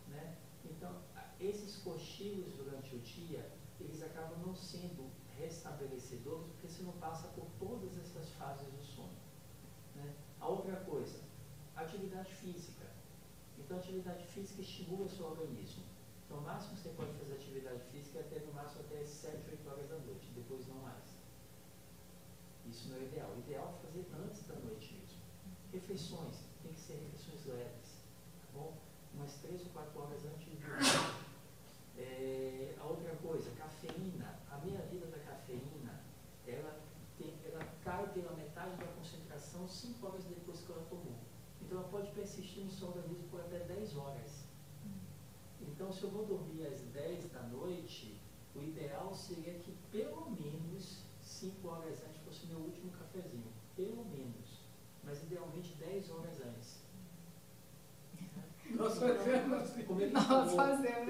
Né? Então, esses cochilos durante o dia, eles acabam não sendo restabelecedores, porque você não passa por todas essas fases do sono. Né? A outra coisa, atividade física. Então, a atividade física estimula o seu organismo. Então, o máximo que você pode fazer atividade física é até no máximo até as 7, 8 horas da noite, depois não mais. Isso não é ideal. O ideal é fazer antes da noite mesmo. Refeições, tem que ser refeições leves, tá bom? Umas 3 ou 4 horas antes de dormir. A outra coisa, cafeína. A meia-vida da cafeína, ela cai pela metade da concentração 5 horas depois que ela tomou. Então, ela pode persistir no seu organismo por até 10 horas. Então, se eu vou dormir às 10 da noite, o ideal seria que pelo menos 5 horas antes fosse meu último cafezinho. Pelo menos. Mas, idealmente, 10 horas antes. Nós fazemos. Como ele falou, o quarto tem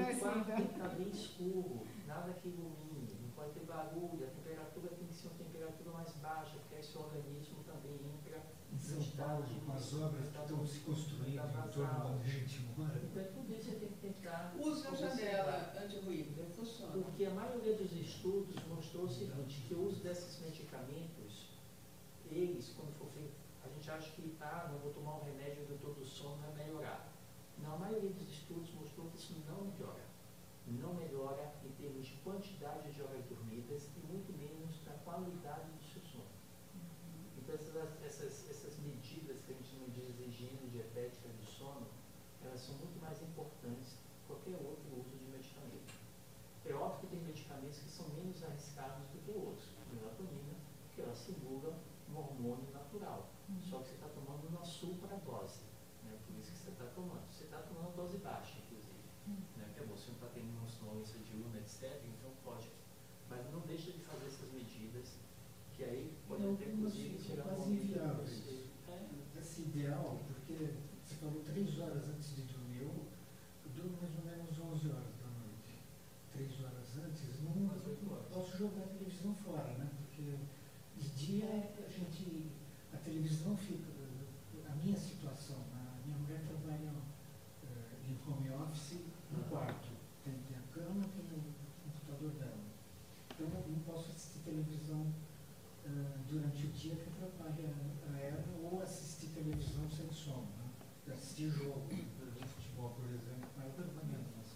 que estar bem escuro, nada que ilumine, não pode ter barulho, a temperatura tem que ser uma temperatura mais baixa, porque aí seu organismo também entra Em São Paulo, com as obras que estão se construindo em torno onde a gente mora. Então, tudo isso você tem que tentar. Use a janela anti-ruído, funciona. Porque a maioria dos estudos mostrou o seguinte, que o uso desses medicamentos, eles, quando for feito, a gente acha que, não vou tomar um remédio do todo sono, vai melhorar. Não, a maioria dos estudos mostrou que isso não melhora. Não melhora em termos de quantidade de horas dormidas e muito menos da qualidade do seu sono. Então, essas medidas que a gente chama de higiene dietética do sono, elas são muito mais importantes que qualquer outro uso de medicamento. É óbvio que tem medicamentos que são menos arriscados do que outros. Melatonina, que ela simula um hormônio natural. Só que você está tomando uma supradose. Né? Por isso que você está tomando. Você está tomando dose baixa, inclusive. Né? Porque você não está tendo uma sonolência diurna, etc. Então pode. Mas não deixa de fazer essas medidas, que aí pode até, inclusive, chegar a um quase momento inviável que isso. você... Esse ideal, porque você falou 3 horas antes de dormir. Eu durmo mais ou menos 11 horas da noite. 3 horas antes, não posso jogar a televisão fora, né? Porque de dia a televisão fica, a minha situação, a minha mulher trabalha em home office no quarto. Tem a cama, tem o computador dela. Então eu não posso assistir televisão durante o dia que atrapalha a ela, ou assistir televisão sem som. sono. Né? Assistir jogo de futebol, por exemplo, não é o tratamento, mas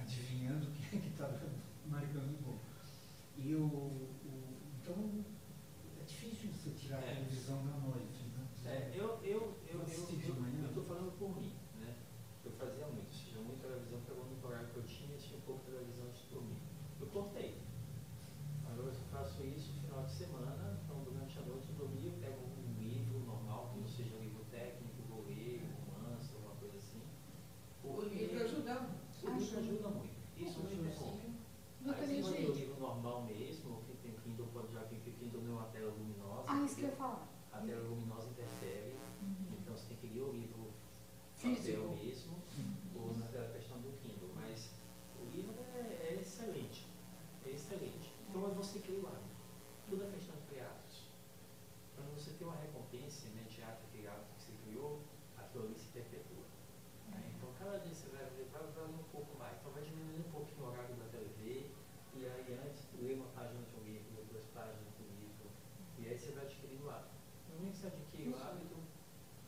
adivinhando quem é que está marcando o gol. Então, é difícil você tirar a televisão da noite. Né? Eu estou falando por mim. Né? Eu fazia muito, tinha muita televisão, pegou no horário que eu tinha pouco televisão de dormir. Eu cortei. Agora eu faço isso no final de semana, então durante a noite eu dormia, eu pego um livro normal, que não seja um livro técnico, vou ler, romance, alguma coisa assim. O livro ajuda. O livro ajuda muito. Isso não é bom. Aí você manda o livro normal mesmo, que tem Kindle, já que o Kindle não é uma tela luminosa. Isso que eu ia falar. A tela luminosa interfere, então você tem que ler o livro Físico mesmo, ou naquela questão do Kindle. Mas o livro é excelente. É excelente. Então você cria o hábito. Tudo é questão de criar hábitos. Quando você tem uma recompensa imediata daquele hábito que você criou, aquilo ali se perpetua. Então cada dia você vai ler um pouco mais. Então vai diminuir um pouquinho o horário da TV, e aí antes ler uma página de um livro, ler 2 páginas do livro, e aí você vai adquirindo o hábito. No momento que você adquire o hábito,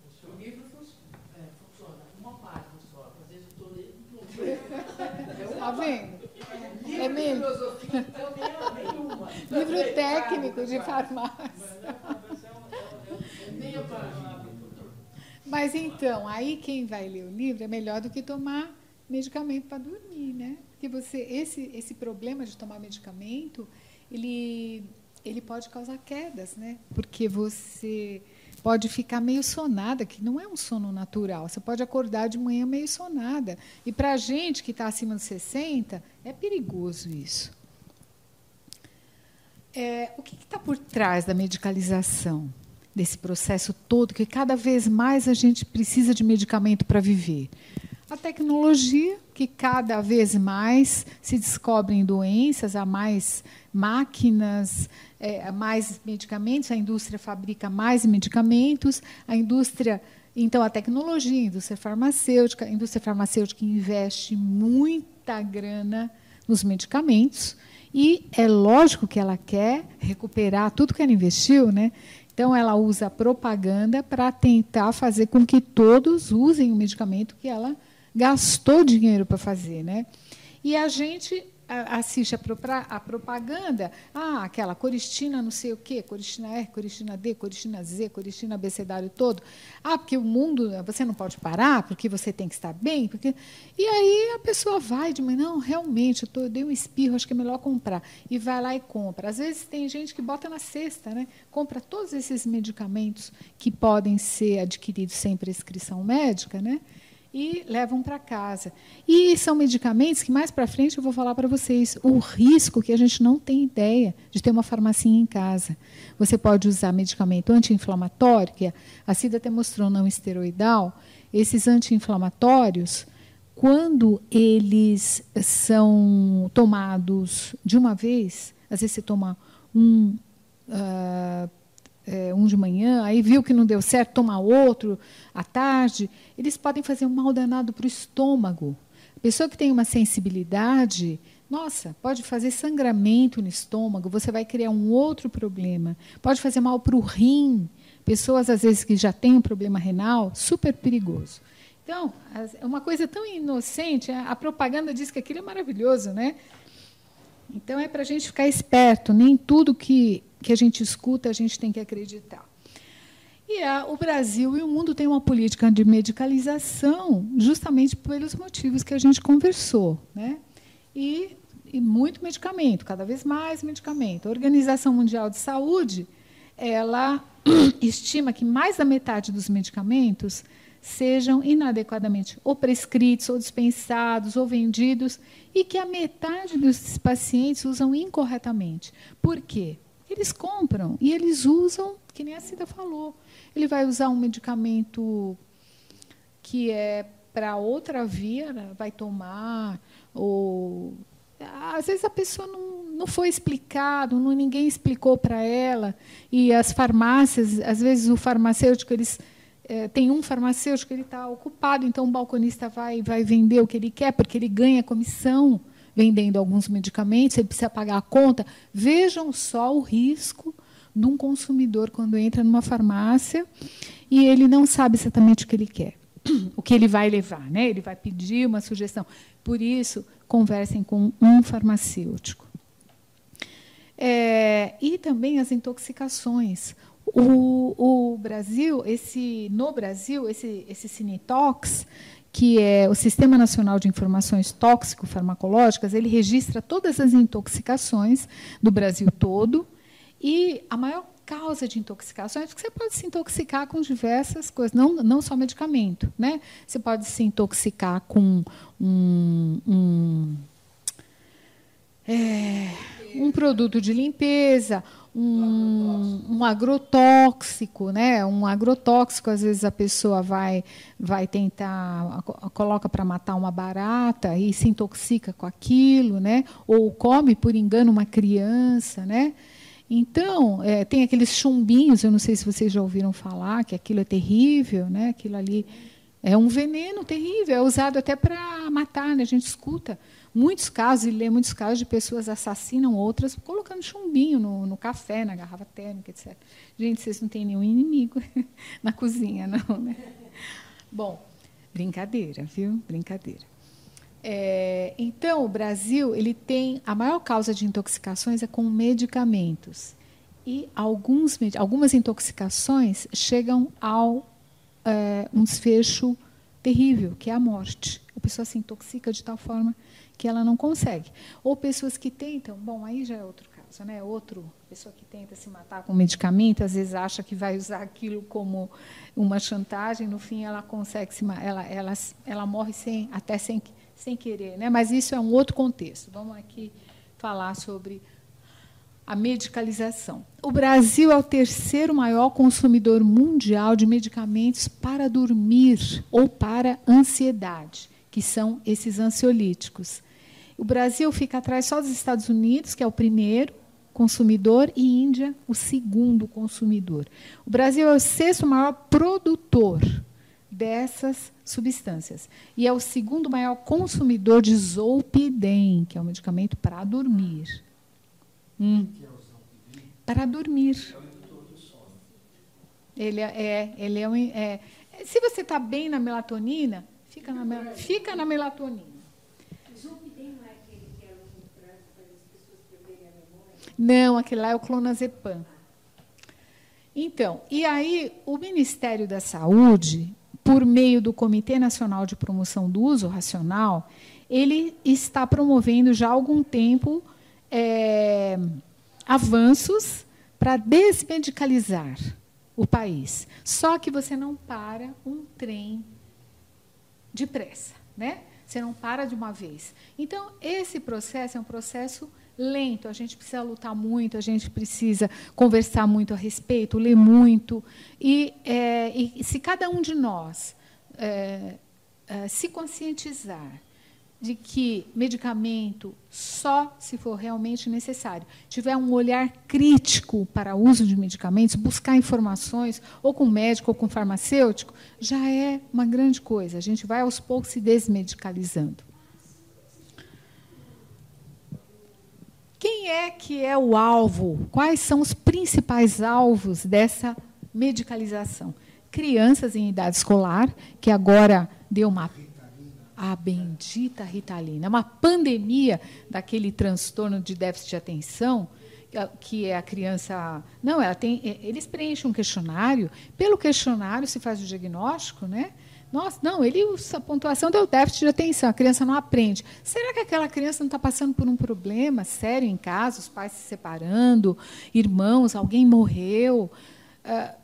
funciona. O livro funciona uma página só. Às vezes eu estou lendo tudo. Tá vendo? Livro de mesmo. filosofia, nenhuma. Livro técnico de farmácia. Meia página. Mas então, aí quem vai ler o livro é melhor do que tomar medicamento para dormir, né? Porque esse problema de tomar medicamento, ele pode causar quedas, né? Porque você pode ficar meio sonada, que não é um sono natural. Você pode acordar de manhã meio sonada. E para a gente que está acima de 60, é perigoso isso. O que está por trás da medicalização? Desse processo todo, que cada vez mais a gente precisa de medicamento para viver. A tecnologia, que cada vez mais se descobrem doenças, há mais máquinas, mais medicamentos, a indústria fabrica mais medicamentos, então a tecnologia, a indústria farmacêutica investe muita grana nos medicamentos, e é lógico que ela quer recuperar tudo que ela investiu, né? Então, ela usa a propaganda para tentar fazer com que todos usem o medicamento que ela gastou dinheiro para fazer, né? E a gente assiste a propaganda, aquela coristina não sei o quê, coristina R, coristina D, coristina Z, coristina abecedário todo. Porque o mundo, você não pode parar, porque você tem que estar bem. E aí a pessoa vai de manhã, não, realmente, eu dei um espirro, acho que é melhor comprar. E vai lá e compra. Às vezes tem gente que bota na cesta, né? Compra todos esses medicamentos que podem ser adquiridos sem prescrição médica, né? E levam para casa. E são medicamentos que, mais para frente, eu vou falar para vocês o risco que a gente não tem ideia de ter uma farmacinha em casa. Você pode usar medicamento anti-inflamatório, que a Cida até mostrou, não esteroidal. Esses anti-inflamatórios, quando eles são tomados de uma vez, às vezes você toma um de manhã, aí viu que não deu certo, toma outro à tarde, eles podem fazer um mal danado para o estômago. A pessoa que tem uma sensibilidade, pode fazer sangramento no estômago, você vai criar um outro problema. Pode fazer mal para o rim. Pessoas, às vezes, que já têm um problema renal, super perigoso. Então, é uma coisa tão inocente, a propaganda diz que aquilo é maravilhoso, né? Então, é para a gente ficar esperto, nem tudo que a gente escuta a gente tem que acreditar. E o Brasil e o mundo têm uma política de medicalização justamente pelos motivos que a gente conversou, né? E muito medicamento, cada vez mais medicamento. A Organização Mundial de Saúde, ela estima que mais da metade dos medicamentos sejam inadequadamente ou prescritos, ou dispensados, ou vendidos, e que a metade dos pacientes usam incorretamente. Por quê? Eles compram e eles usam, que nem a Cida falou. Ele vai usar um medicamento que é para outra via, vai tomar, ou às vezes a pessoa não foi explicado, ninguém explicou para ela, e as farmácias, às vezes o farmacêutico, tem um farmacêutico que ele está ocupado, então o balconista vai vender o que ele quer, porque ele ganha comissão vendendo alguns medicamentos, ele precisa pagar a conta. Vejam só o risco de um consumidor quando entra numa farmácia e ele não sabe exatamente o que ele quer, o que ele vai levar, né? Ele vai pedir uma sugestão. Por isso, conversem com um farmacêutico. E também as intoxicações. No Brasil, esse Cinetox, que é o Sistema Nacional de Informações Tóxico-Farmacológicas, ele registra todas as intoxicações do Brasil todo, e a maior causa de intoxicação é porque você pode se intoxicar com diversas coisas, não só medicamento, né? Você pode se intoxicar com um produto de limpeza, um agrotóxico, né? Um agrotóxico, às vezes a pessoa vai tentar, coloca para matar uma barata e se intoxica com aquilo, né? Ou come por engano uma criança, né? Então, tem aqueles chumbinhos, eu não sei se vocês já ouviram falar, que aquilo é terrível, né? Aquilo ali é um veneno terrível, é usado até para matar, né? A gente escuta muitos casos, e lê muitos casos de pessoas assassinam outras colocando chumbinho no café, na garrafa térmica, etc. Gente, vocês não têm nenhum inimigo na cozinha, não, né? Bom, brincadeira, viu? Brincadeira. Então, o Brasil ele tem a maior causa de intoxicações é com medicamentos. E algumas intoxicações chegam ao um desfecho terrível, que é a morte. A pessoa se intoxica de tal forma que ela não consegue. Ou pessoas que tentam, bom, aí já é outro caso, né? Pessoa que tenta se matar com medicamento, às vezes acha que vai usar aquilo como uma chantagem, no fim ela consegue ela morre até sem querer, né? Mas isso é um outro contexto. Vamos aqui falar sobre a medicalização. O Brasil é o terceiro maior consumidor mundial de medicamentos para dormir ou para ansiedade, que são esses ansiolíticos. O Brasil fica atrás só dos Estados Unidos, que é o primeiro consumidor, e Índia, o segundo consumidor. O Brasil é o sexto maior produtor dessas substâncias. E é o segundo maior consumidor de Zolpidem, que é um medicamento para dormir. Para dormir. Se você está bem na melatonina, fica na melatonina. Zolpidem não é aquele que é longo prazo para as pessoas perderem a memória? Não, aquele lá é o clonazepam. Então, e aí o Ministério da Saúde, por meio do Comitê Nacional de Promoção do Uso Racional, ele está promovendo já há algum tempo avanços para desmedicalizar o país. Só que você não para um trem depressa, né? Você não para de uma vez. Então, esse processo é um processo lento. A gente precisa lutar muito, a gente precisa conversar muito a respeito, ler muito. E se cada um de nós se conscientizar de que medicamento só se for realmente necessário, tiver um olhar crítico para o uso de medicamentos, buscar informações, ou com médico ou com farmacêutico, já é uma grande coisa. A gente vai, aos poucos, se desmedicalizando. Quem é que é o alvo? Quais são os principais alvos dessa medicalização? Crianças em idade escolar, que agora deu a bendita Ritalina, uma pandemia daquele transtorno de déficit de atenção, que é a criança... Não, eles preenchem um questionário, pelo questionário se faz o diagnóstico, né? Nossa, não, a pontuação deu déficit de atenção, a criança não aprende. Será que aquela criança não está passando por um problema sério em casa, os pais se separando, irmãos, alguém morreu?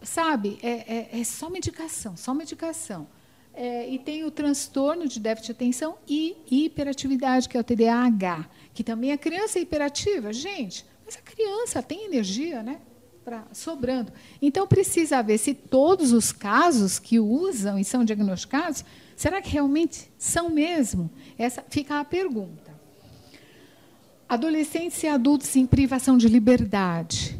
Sabe, é só medicação, só medicação. E tem o transtorno de déficit de atenção e hiperatividade, que é o TDAH, que também a criança é hiperativa. Gente, mas a criança tem energia, né, sobrando. Então, precisa ver se todos os casos que usam e são diagnosticados, será que realmente são mesmo? Essa fica a pergunta. Adolescentes e adultos em privação de liberdade.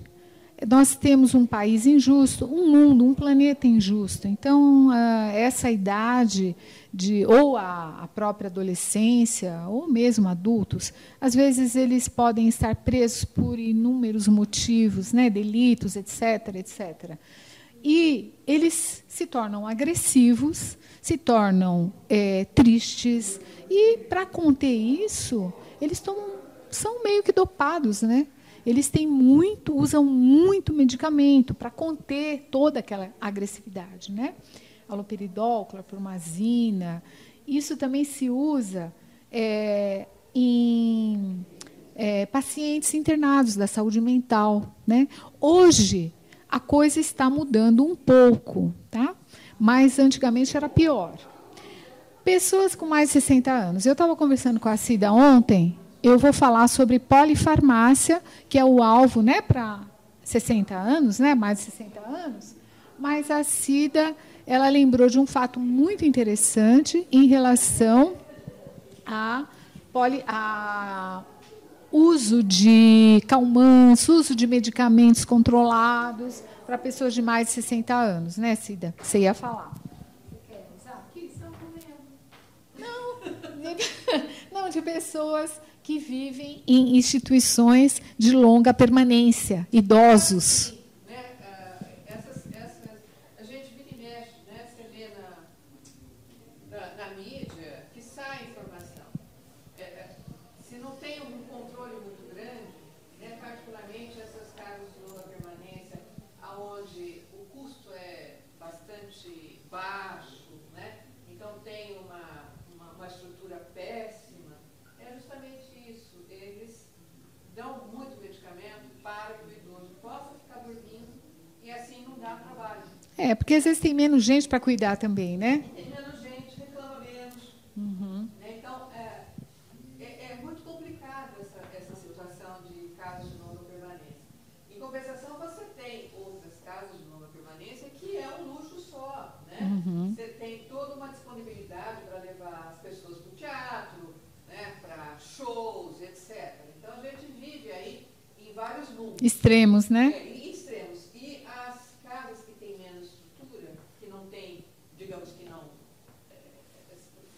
nós temos um país injusto, um mundo, um planeta injusto. Então, essa idade, ou a própria adolescência, ou mesmo adultos, às vezes eles podem estar presos por inúmeros motivos, né, delitos, etc., etc. E eles se tornam agressivos, se tornam tristes, e, para conter isso, eles são meio que dopados, né? Eles usam muito medicamento para conter toda aquela agressividade, né? Haloperidol, clorpromazina. Isso também se usa em pacientes internados da saúde mental, né? Hoje, a coisa está mudando um pouco, tá? Mas antigamente era pior. Pessoas com mais de 60 anos. Eu estava conversando com a Cida ontem. Eu vou falar sobre polifarmácia, que é o alvo, né, para 60 anos, né, mais de 60 anos. Mas a Cida, ela lembrou de um fato muito interessante em relação a uso de calmantes, uso de medicamentos controlados para pessoas de mais de 60 anos, né, Cida? Você ia falar. Não, de pessoas que vivem em instituições de longa permanência, idosos. A gente vira e mexe, né? Você vê na mídia que sai informação. Se não tem um controle muito grande, né, particularmente essas casas de longa permanência, onde o custo é bastante baixo, né? Então tem uma estrutura péssima, é justamente isso. Eles dão muito medicamento para que o idoso possa ficar dormindo e assim não dá trabalho. Porque às vezes tem menos gente para cuidar também, né? Tem menos gente, reclama menos. Uhum. Então, é muito complicado essa situação de casos de longa permanência. Em compensação, você tem outras casas de longa permanência que é um luxo só, né? Uhum. Você tem toda uma disponibilidade para levar as pessoas para o teatro, né, para shows, etc. Então, a gente vive aí em vários mundos. Extremos, né? Em extremos. E as casas que têm menos estrutura, que não tem, digamos que não,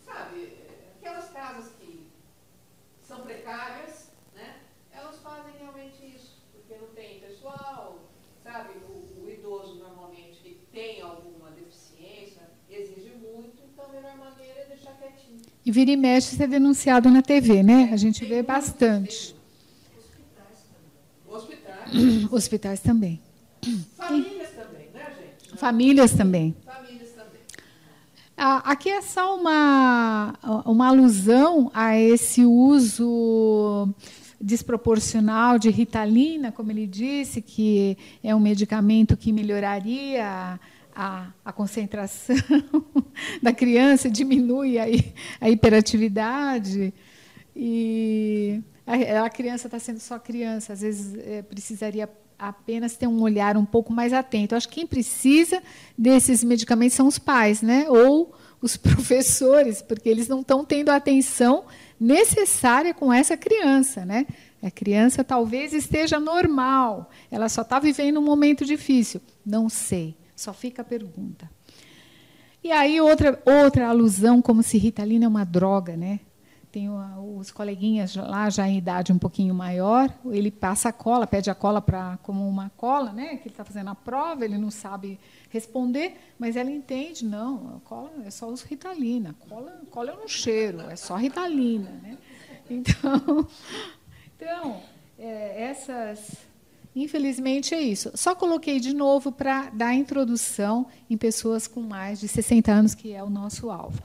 sabe, aquelas casas que são precárias, né, elas fazem realmente isso, porque não tem pessoal, sabe, o idoso normalmente que tem alguma deficiência exige muito, então a melhor maneira é deixar quietinho. E vira e mexe ser denunciado na TV, né? A gente vê bastante. Hospitais também. Famílias também, né, gente? Famílias também. Famílias também. Aqui é só uma alusão a esse uso desproporcional de Ritalina, como ele disse, que é um medicamento que melhoraria a concentração da criança, diminui a hiperatividade. E a criança está sendo só criança, às vezes precisaria apenas ter um olhar um pouco mais atento. Eu acho que quem precisa desses medicamentos são os pais, né? Ou os professores, porque eles não estão tendo a atenção necessária com essa criança, né? A criança talvez esteja normal, ela só está vivendo um momento difícil. Não sei, só fica a pergunta. E aí outra alusão, como se Ritalina é uma droga, né? Tem os coleguinhas lá já em idade um pouquinho maior, ele passa a cola, pede a cola como uma cola, né? Que ele está fazendo a prova, ele não sabe responder, mas ela entende, não, a cola é só os Ritalina, cola eu não cheiro, é só Ritalina, né? Então infelizmente é isso. Só coloquei de novo para dar introdução em pessoas com mais de 60 anos, que é o nosso alvo.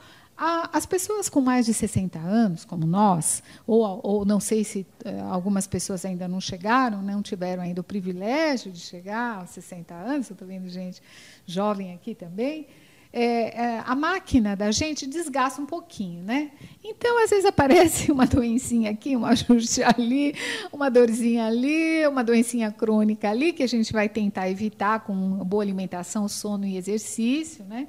As pessoas com mais de 60 anos, como nós, ou não sei se algumas pessoas ainda não chegaram, não tiveram ainda o privilégio de chegar aos 60 anos, eu estou vendo gente jovem aqui também, a máquina da gente desgasta um pouquinho, né? Então, às vezes, aparece uma doencinha aqui, um ajuste ali, uma dorzinha ali, uma doencinha crônica ali, que a gente vai tentar evitar com boa alimentação, sono e exercício, né?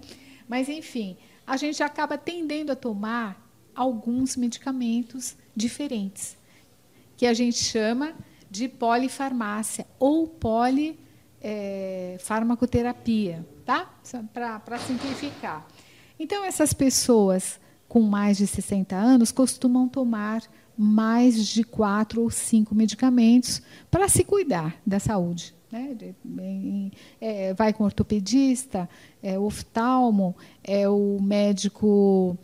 Mas, enfim, a gente acaba tendendo a tomar alguns medicamentos diferentes, que a gente chama de polifarmácia ou farmacoterapia, tá? Para simplificar. Então, essas pessoas com mais de 60 anos costumam tomar mais de 4 ou 5 medicamentos para se cuidar da saúde. Né? Vai com o ortopedista, o oftalmo, o médico,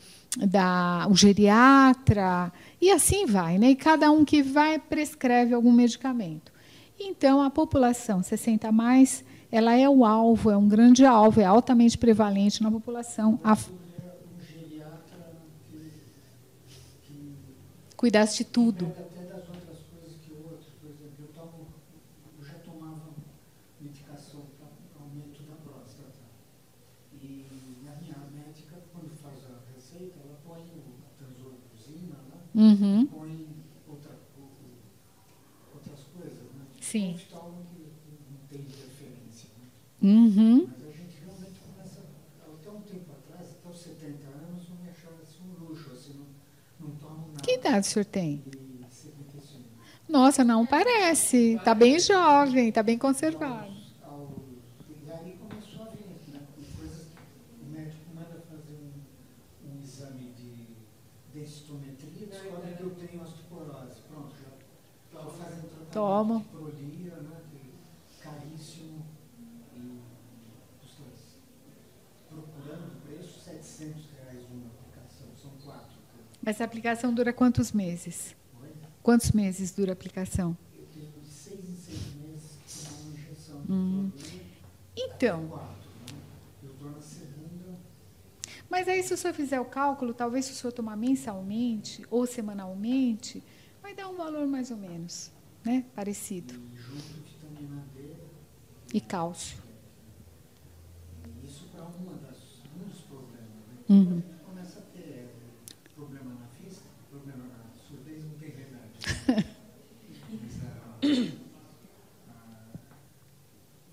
o geriatra, e assim vai. Né? E cada um que vai prescreve algum medicamento. Então, a população 60 a mais, ela é o alvo, é um grande alvo, é altamente prevalente na população. Um geriatra que cuidasse de tudo. até das outras coisas que outros, por exemplo, eu já tomava medicação para aumento da próstata. E a minha médica, quando faz a receita, ela põe a tanzolidina, Uhum. põe outras coisas, né? Sim. O oftalmo não tem referência, né? Uhum. Mas a gente realmente começa, até um tempo atrás, até os 70 anos, eu me achava assim um luxo, assim, não tomo nada. Que idade o senhor tem? E 75. Nossa, não parece. Está bem jovem, está bem conservado. E aí começou a vir, né? Coisas que o médico manda fazer um exame de densitometria e descobre que eu tenho osteoporose. Pronto, já estou fazendo tratamento Toma. de prolia, né? Caríssimo. E procurando preço, R$700 uma aplicação, são 4. Essa aplicação dura quantos meses? Oi? Quantos meses dura a aplicação? Eu tenho de 6 em 6 meses que tomar uma injeção de prolia. Então, 4, né? Eu estou na segunda. mas aí se o senhor fizer o cálculo, talvez se o senhor tomar mensalmente ou semanalmente, vai dar um valor mais ou menos, né? Parecido. E junto vitamina D. E cálcio. Isso para um dos problemas. Né? Uhum. Começa a ter problema na vista, problema na surdez, não tem remédio.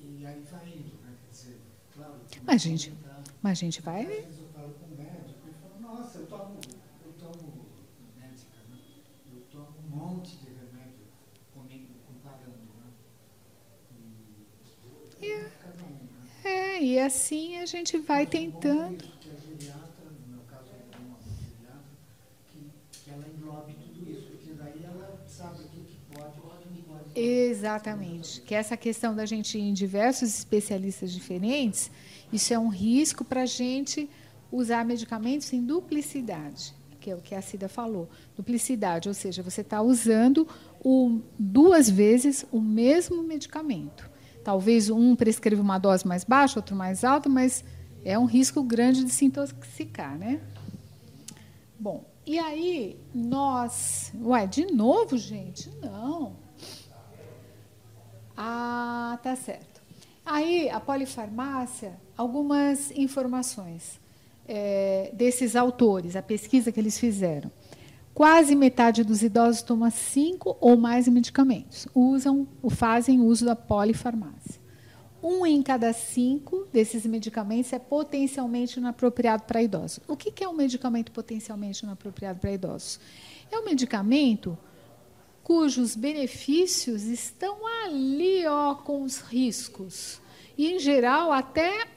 E aí vai indo, né? Quer dizer, claro. Mas a gente Às vai. vezes eu falo com o médico e falo, nossa, eu tomo médica, né? Eu tomo um monte de remédio comparando, né? E cada um, né? E assim a gente vai tentando. Que a geriatra, no meu caso, é uma geriatra, que ela englobe tudo isso, porque daí ela sabe o que pode e o que não pode. Exatamente. Que essa questão da gente ir em diversos especialistas diferentes, isso é um risco para a gente usar medicamentos em duplicidade, que é o que a Cida falou. Duplicidade, ou seja, você está usando 2 vezes o mesmo medicamento. Talvez um prescreva uma dose mais baixa, outro mais alta, mas é um risco grande de se intoxicar, né? Bom, e aí nós... de novo, gente? Não. Ah, tá certo. Aí, a polifarmácia, algumas informações desses autores, a pesquisa que eles fizeram. Quase metade dos idosos toma 5 ou mais medicamentos, fazem uso da polifarmácia. 1 em cada 5 desses medicamentos é potencialmente inapropriado para idosos. O que é um medicamento potencialmente inapropriado para idosos? É um medicamento cujos benefícios estão ali, com os riscos. E, em geral, até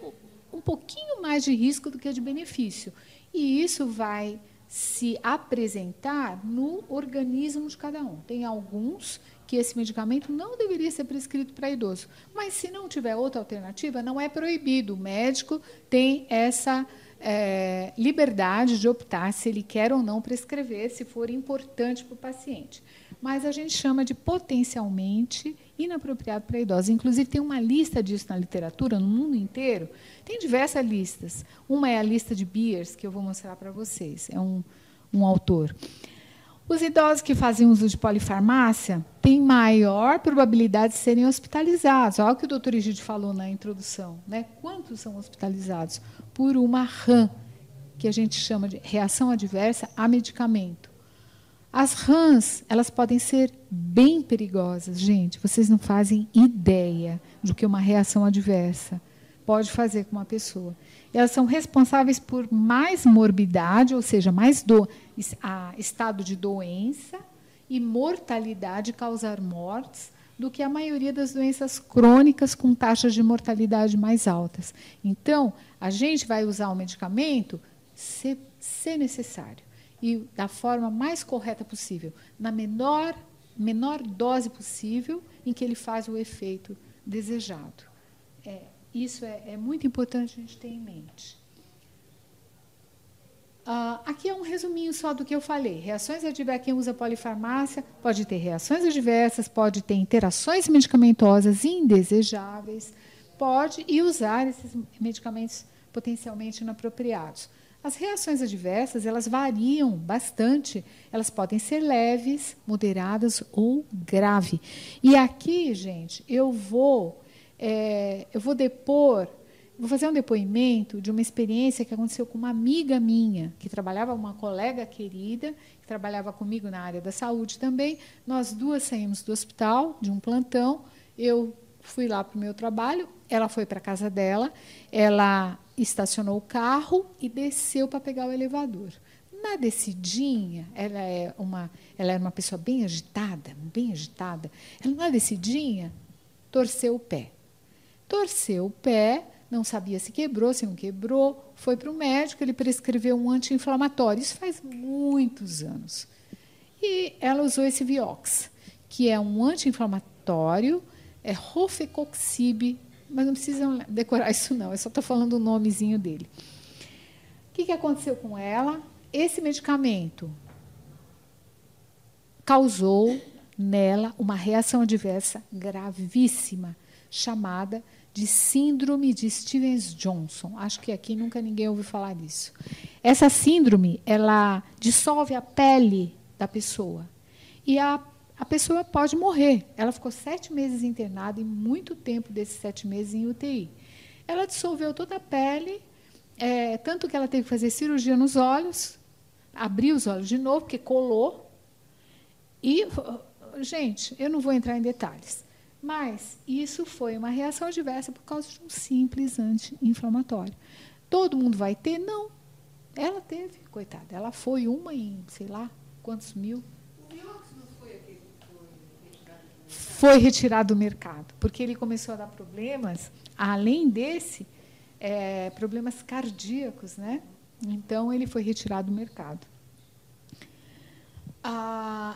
um pouquinho mais de risco do que de benefício. E isso vai se apresentar no organismo de cada um. Tem alguns que esse medicamento não deveria ser prescrito para idoso, mas se não tiver outra alternativa, não é proibido. O médico tem essa liberdade de optar se ele quer ou não prescrever, se for importante para o paciente. Mas a gente chama de potencialmente inapropriado para idosos. Inclusive, tem uma lista disso na literatura, no mundo inteiro. Tem diversas listas. Uma é a lista de Beers, que eu vou mostrar para vocês. É um autor. Os idosos que fazem uso de polifarmácia têm maior probabilidade de serem hospitalizados. Olha o que o doutor Egídio falou na introdução. Né? Quantos são hospitalizados? Por uma RAM, que a gente chama de reação adversa a medicamento. As RAMs, elas podem ser bem perigosas, gente. Vocês não fazem ideia do que uma reação adversa pode fazer com uma pessoa. Elas são responsáveis por mais morbidade, ou seja, mais estado de doença e mortalidade, causar mortes, do que a maioria das doenças crônicas com taxas de mortalidade mais altas. Então, a gente vai usar o medicamento se necessário e da forma mais correta possível, na menor dose possível em que ele faz o efeito desejado. Isso é muito importante a gente ter em mente. Aqui é um resuminho só do que eu falei. Reações adversas, quem usa polifarmácia pode ter reações adversas, pode ter interações medicamentosas indesejáveis, pode usar esses medicamentos potencialmente inapropriados. As reações adversas, elas variam bastante. Elas podem ser leves, moderadas ou grave. E aqui, gente, eu vou fazer um depoimento de uma experiência que aconteceu com uma amiga minha, que trabalhava, uma colega querida, que trabalhava comigo na área da saúde também. Nós duas saímos do hospital, de um plantão. Eu fui lá para o meu trabalho, ela foi para a casa dela, ela estacionou o carro e desceu para pegar o elevador. Na descidinha, ela era uma pessoa bem agitada. Ela, na descidinha, torceu o pé. Não sabia se quebrou, se não quebrou, foi para o médico, ele prescreveu um anti-inflamatório. Isso faz muitos anos. E ela usou esse Vioxx, que é um anti-inflamatório, é Rofecoxib, mas não precisam decorar isso não, eu só estou falando o nomezinho dele. O que aconteceu com ela? Esse medicamento causou nela uma reação adversa gravíssima, chamada de síndrome de Stevens-Johnson. Acho que aqui nunca ninguém ouviu falar disso. Essa síndrome, ela dissolve a pele da pessoa. E a pessoa pode morrer. Ela ficou 7 meses internada, e muito tempo desses 7 meses em UTI. Ela dissolveu toda a pele, tanto que ela teve que fazer cirurgia nos olhos, abrir os olhos de novo, porque colou. E, gente, eu não vou entrar em detalhes. Mas isso foi uma reação adversa por causa de um simples anti-inflamatório. Todo mundo vai ter? Não. Ela teve, coitada. Ela foi uma em, sei lá, quantos mil. O Vioxx não foi aquele que foi retirado do mercado? Foi retirado do mercado, porque ele começou a dar problemas, além desse, problemas cardíacos, né? Então, ele foi retirado do mercado.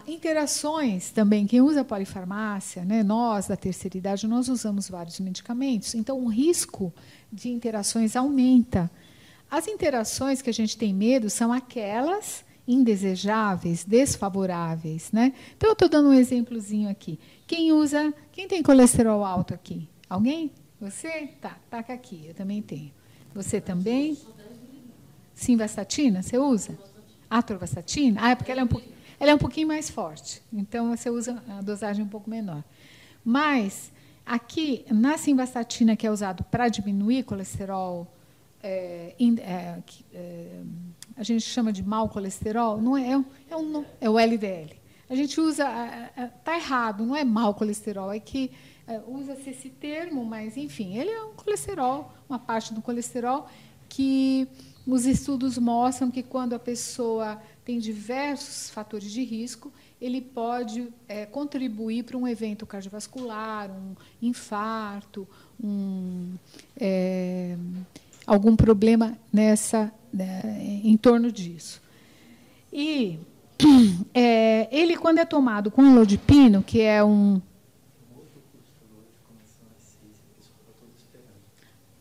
Interações também, quem usa polifarmácia, né, nós da terceira idade, nós usamos vários medicamentos, então o risco de interações aumenta. As interações que a gente tem medo são aquelas indesejáveis, desfavoráveis, né? Então, eu estou dando um exemplozinho aqui. Quem tem colesterol alto aqui? Alguém? Você? Tá aqui, eu também tenho. Você também? Simvastatina, você usa? Atorvastatina? É porque ela é um pouquinho mais forte, então você usa a dosagem um pouco menor. Mas, aqui, na simvastatina, que é usado para diminuir colesterol, a gente chama de mau colesterol, não é o LDL. A gente usa, está errado, não é mau colesterol, é que usa-se esse termo, mas, enfim, ele é um colesterol, uma parte do colesterol que os estudos mostram que quando a pessoa tem diversos fatores de risco, ele pode contribuir para um evento cardiovascular, um infarto, algum problema em torno disso. E ele, quando é tomado com lodipino, que é um...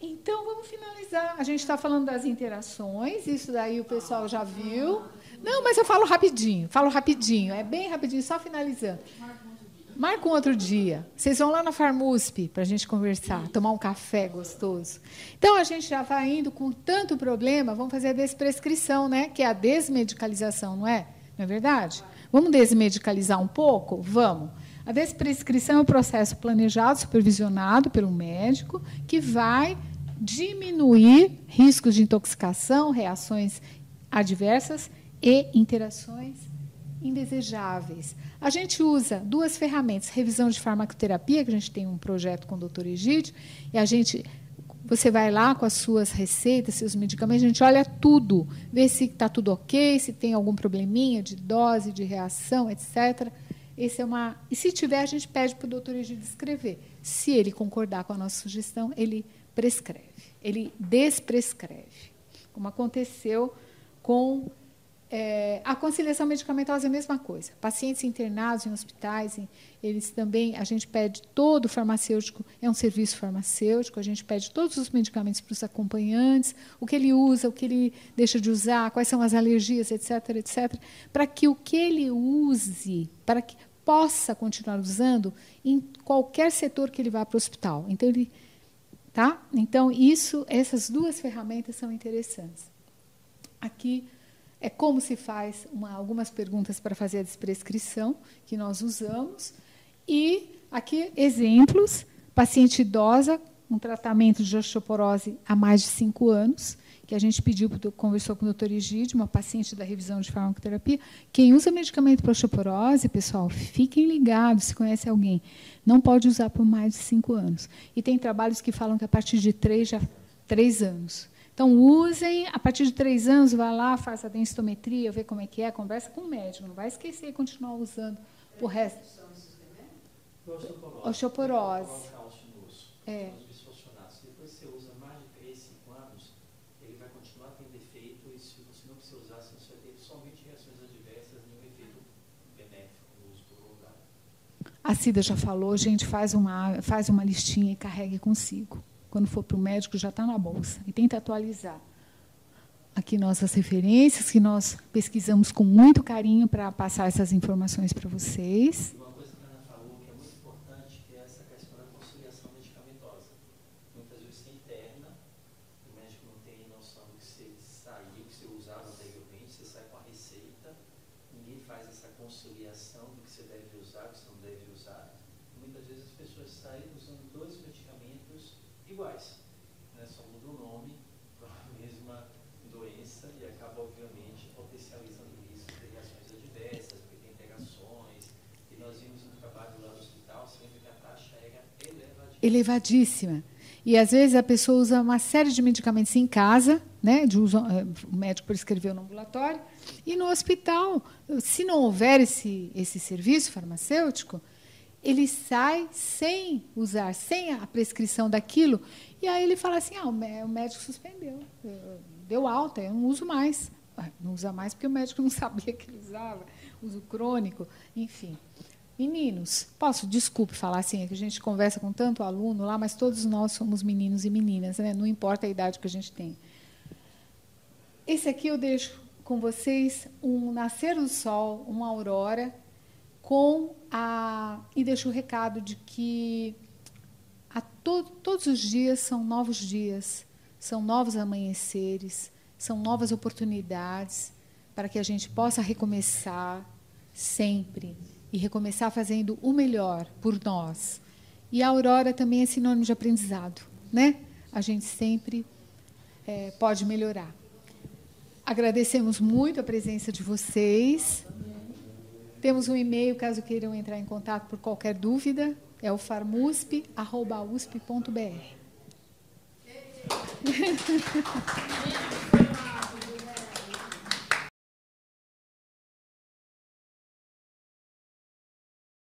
Então, vamos finalizar. A gente está falando das interações, isso daí o pessoal já viu. Não, mas eu falo rapidinho, é bem rapidinho, só finalizando. Marca um outro dia. Vocês vão lá na Farmusp para a gente conversar, tomar um café gostoso. Então, a gente já vai indo com tanto problema, vamos fazer a desprescrição, né? Que é a desmedicalização, não é? Não é verdade? Vamos desmedicalizar um pouco? Vamos. A desprescrição é um processo planejado, supervisionado pelo médico, que vai diminuir riscos de intoxicação, reações adversas e interações indesejáveis. A gente usa 2 ferramentas, revisão de farmacoterapia, que a gente tem um projeto com o Dr. Egídio, e você vai lá com as suas receitas, seus medicamentos, a gente olha tudo, vê se está tudo ok, se tem algum probleminha de dose, de reação, etc. E se tiver, a gente pede para o doutor Egídio escrever. Se ele concordar com a nossa sugestão, ele prescreve, ele desprescreve. Como aconteceu com a conciliação medicamentosa, é a mesma coisa. Pacientes internados em hospitais, eles também, a gente pede todo o farmacêutico, é um serviço farmacêutico, a gente pede todos os medicamentos para os acompanhantes, o que ele usa, o que ele deixa de usar, quais são as alergias, etc., etc., para que o que ele use, para que possa continuar usando em qualquer setor que ele vá para o hospital. Então, essas duas ferramentas são interessantes. Aqui é como se faz algumas perguntas para fazer a desprescrição, que nós usamos. E aqui, exemplos. Paciente idosa, um tratamento de osteoporose há mais de 5 anos, que a gente conversou com o doutor Egídio, uma paciente da revisão de farmacoterapia. Quem usa medicamento para osteoporose, pessoal, fiquem ligados, se conhece alguém, não pode usar por mais de 5 anos. E tem trabalhos que falam que a partir de 3 anos. Então, usem, a partir de 3 anos, vá lá, faça a densitometria, vê como é que é, conversa com o médico, não vai esquecer e continuar usando o resto. Osteoporose. Depois você usa mais de 3, 5 anos, ele vai continuar tendo efeito, e se você não precisa usar, você vai ter somente reações adversas, nenhum efeito benéfico no uso prolongado. A Cida já falou, gente, faz uma listinha e carregue consigo. Quando for para o médico, já está na bolsa. E tenta atualizar. Aqui nossas referências, que nós pesquisamos com muito carinho para passar essas informações para vocês. Uma coisa que a Ana falou, que é muito importante, que é essa questão da conciliação medicamentosa. Muitas vezes você interna, o médico não tem noção do que você saiu, que você usava anteriormente, você sai com a receita, ninguém faz essa conciliação do que você deve usar, do que você não deve usar. Muitas vezes as pessoas saem usando 2 medicamentos iguais, né? Só muda o nome para a mesma doença e acaba, obviamente, potencializando o risco de reações adversas, porque tem interações, e nós vimos no trabalho lá no hospital, sempre que a taxa era elevadíssima. E, às vezes, a pessoa usa uma série de medicamentos em casa, né? O médico prescreveu no ambulatório, e no hospital, se não houver esse serviço farmacêutico, ele sai sem usar, sem a prescrição daquilo, e aí ele fala assim, o médico suspendeu, deu alta, eu não uso mais. Não usa mais porque o médico não sabia que ele usava, uso crônico, enfim. Meninos, desculpe falar assim, é que a gente conversa com tanto aluno lá, mas todos nós somos meninos e meninas, né? Não importa a idade que a gente tem. Esse aqui eu deixo com vocês um nascer do sol, uma aurora, e deixo o recado de que todos os dias são novos dias, são novos amanheceres, são novas oportunidades para que a gente possa recomeçar sempre e recomeçar fazendo o melhor por nós. E a aurora também é sinônimo de aprendizado, né? A gente sempre pode melhorar. Agradecemos muito a presença de vocês. Temos um e-mail, caso queiram entrar em contato por qualquer dúvida, é o farmusp@usp.br.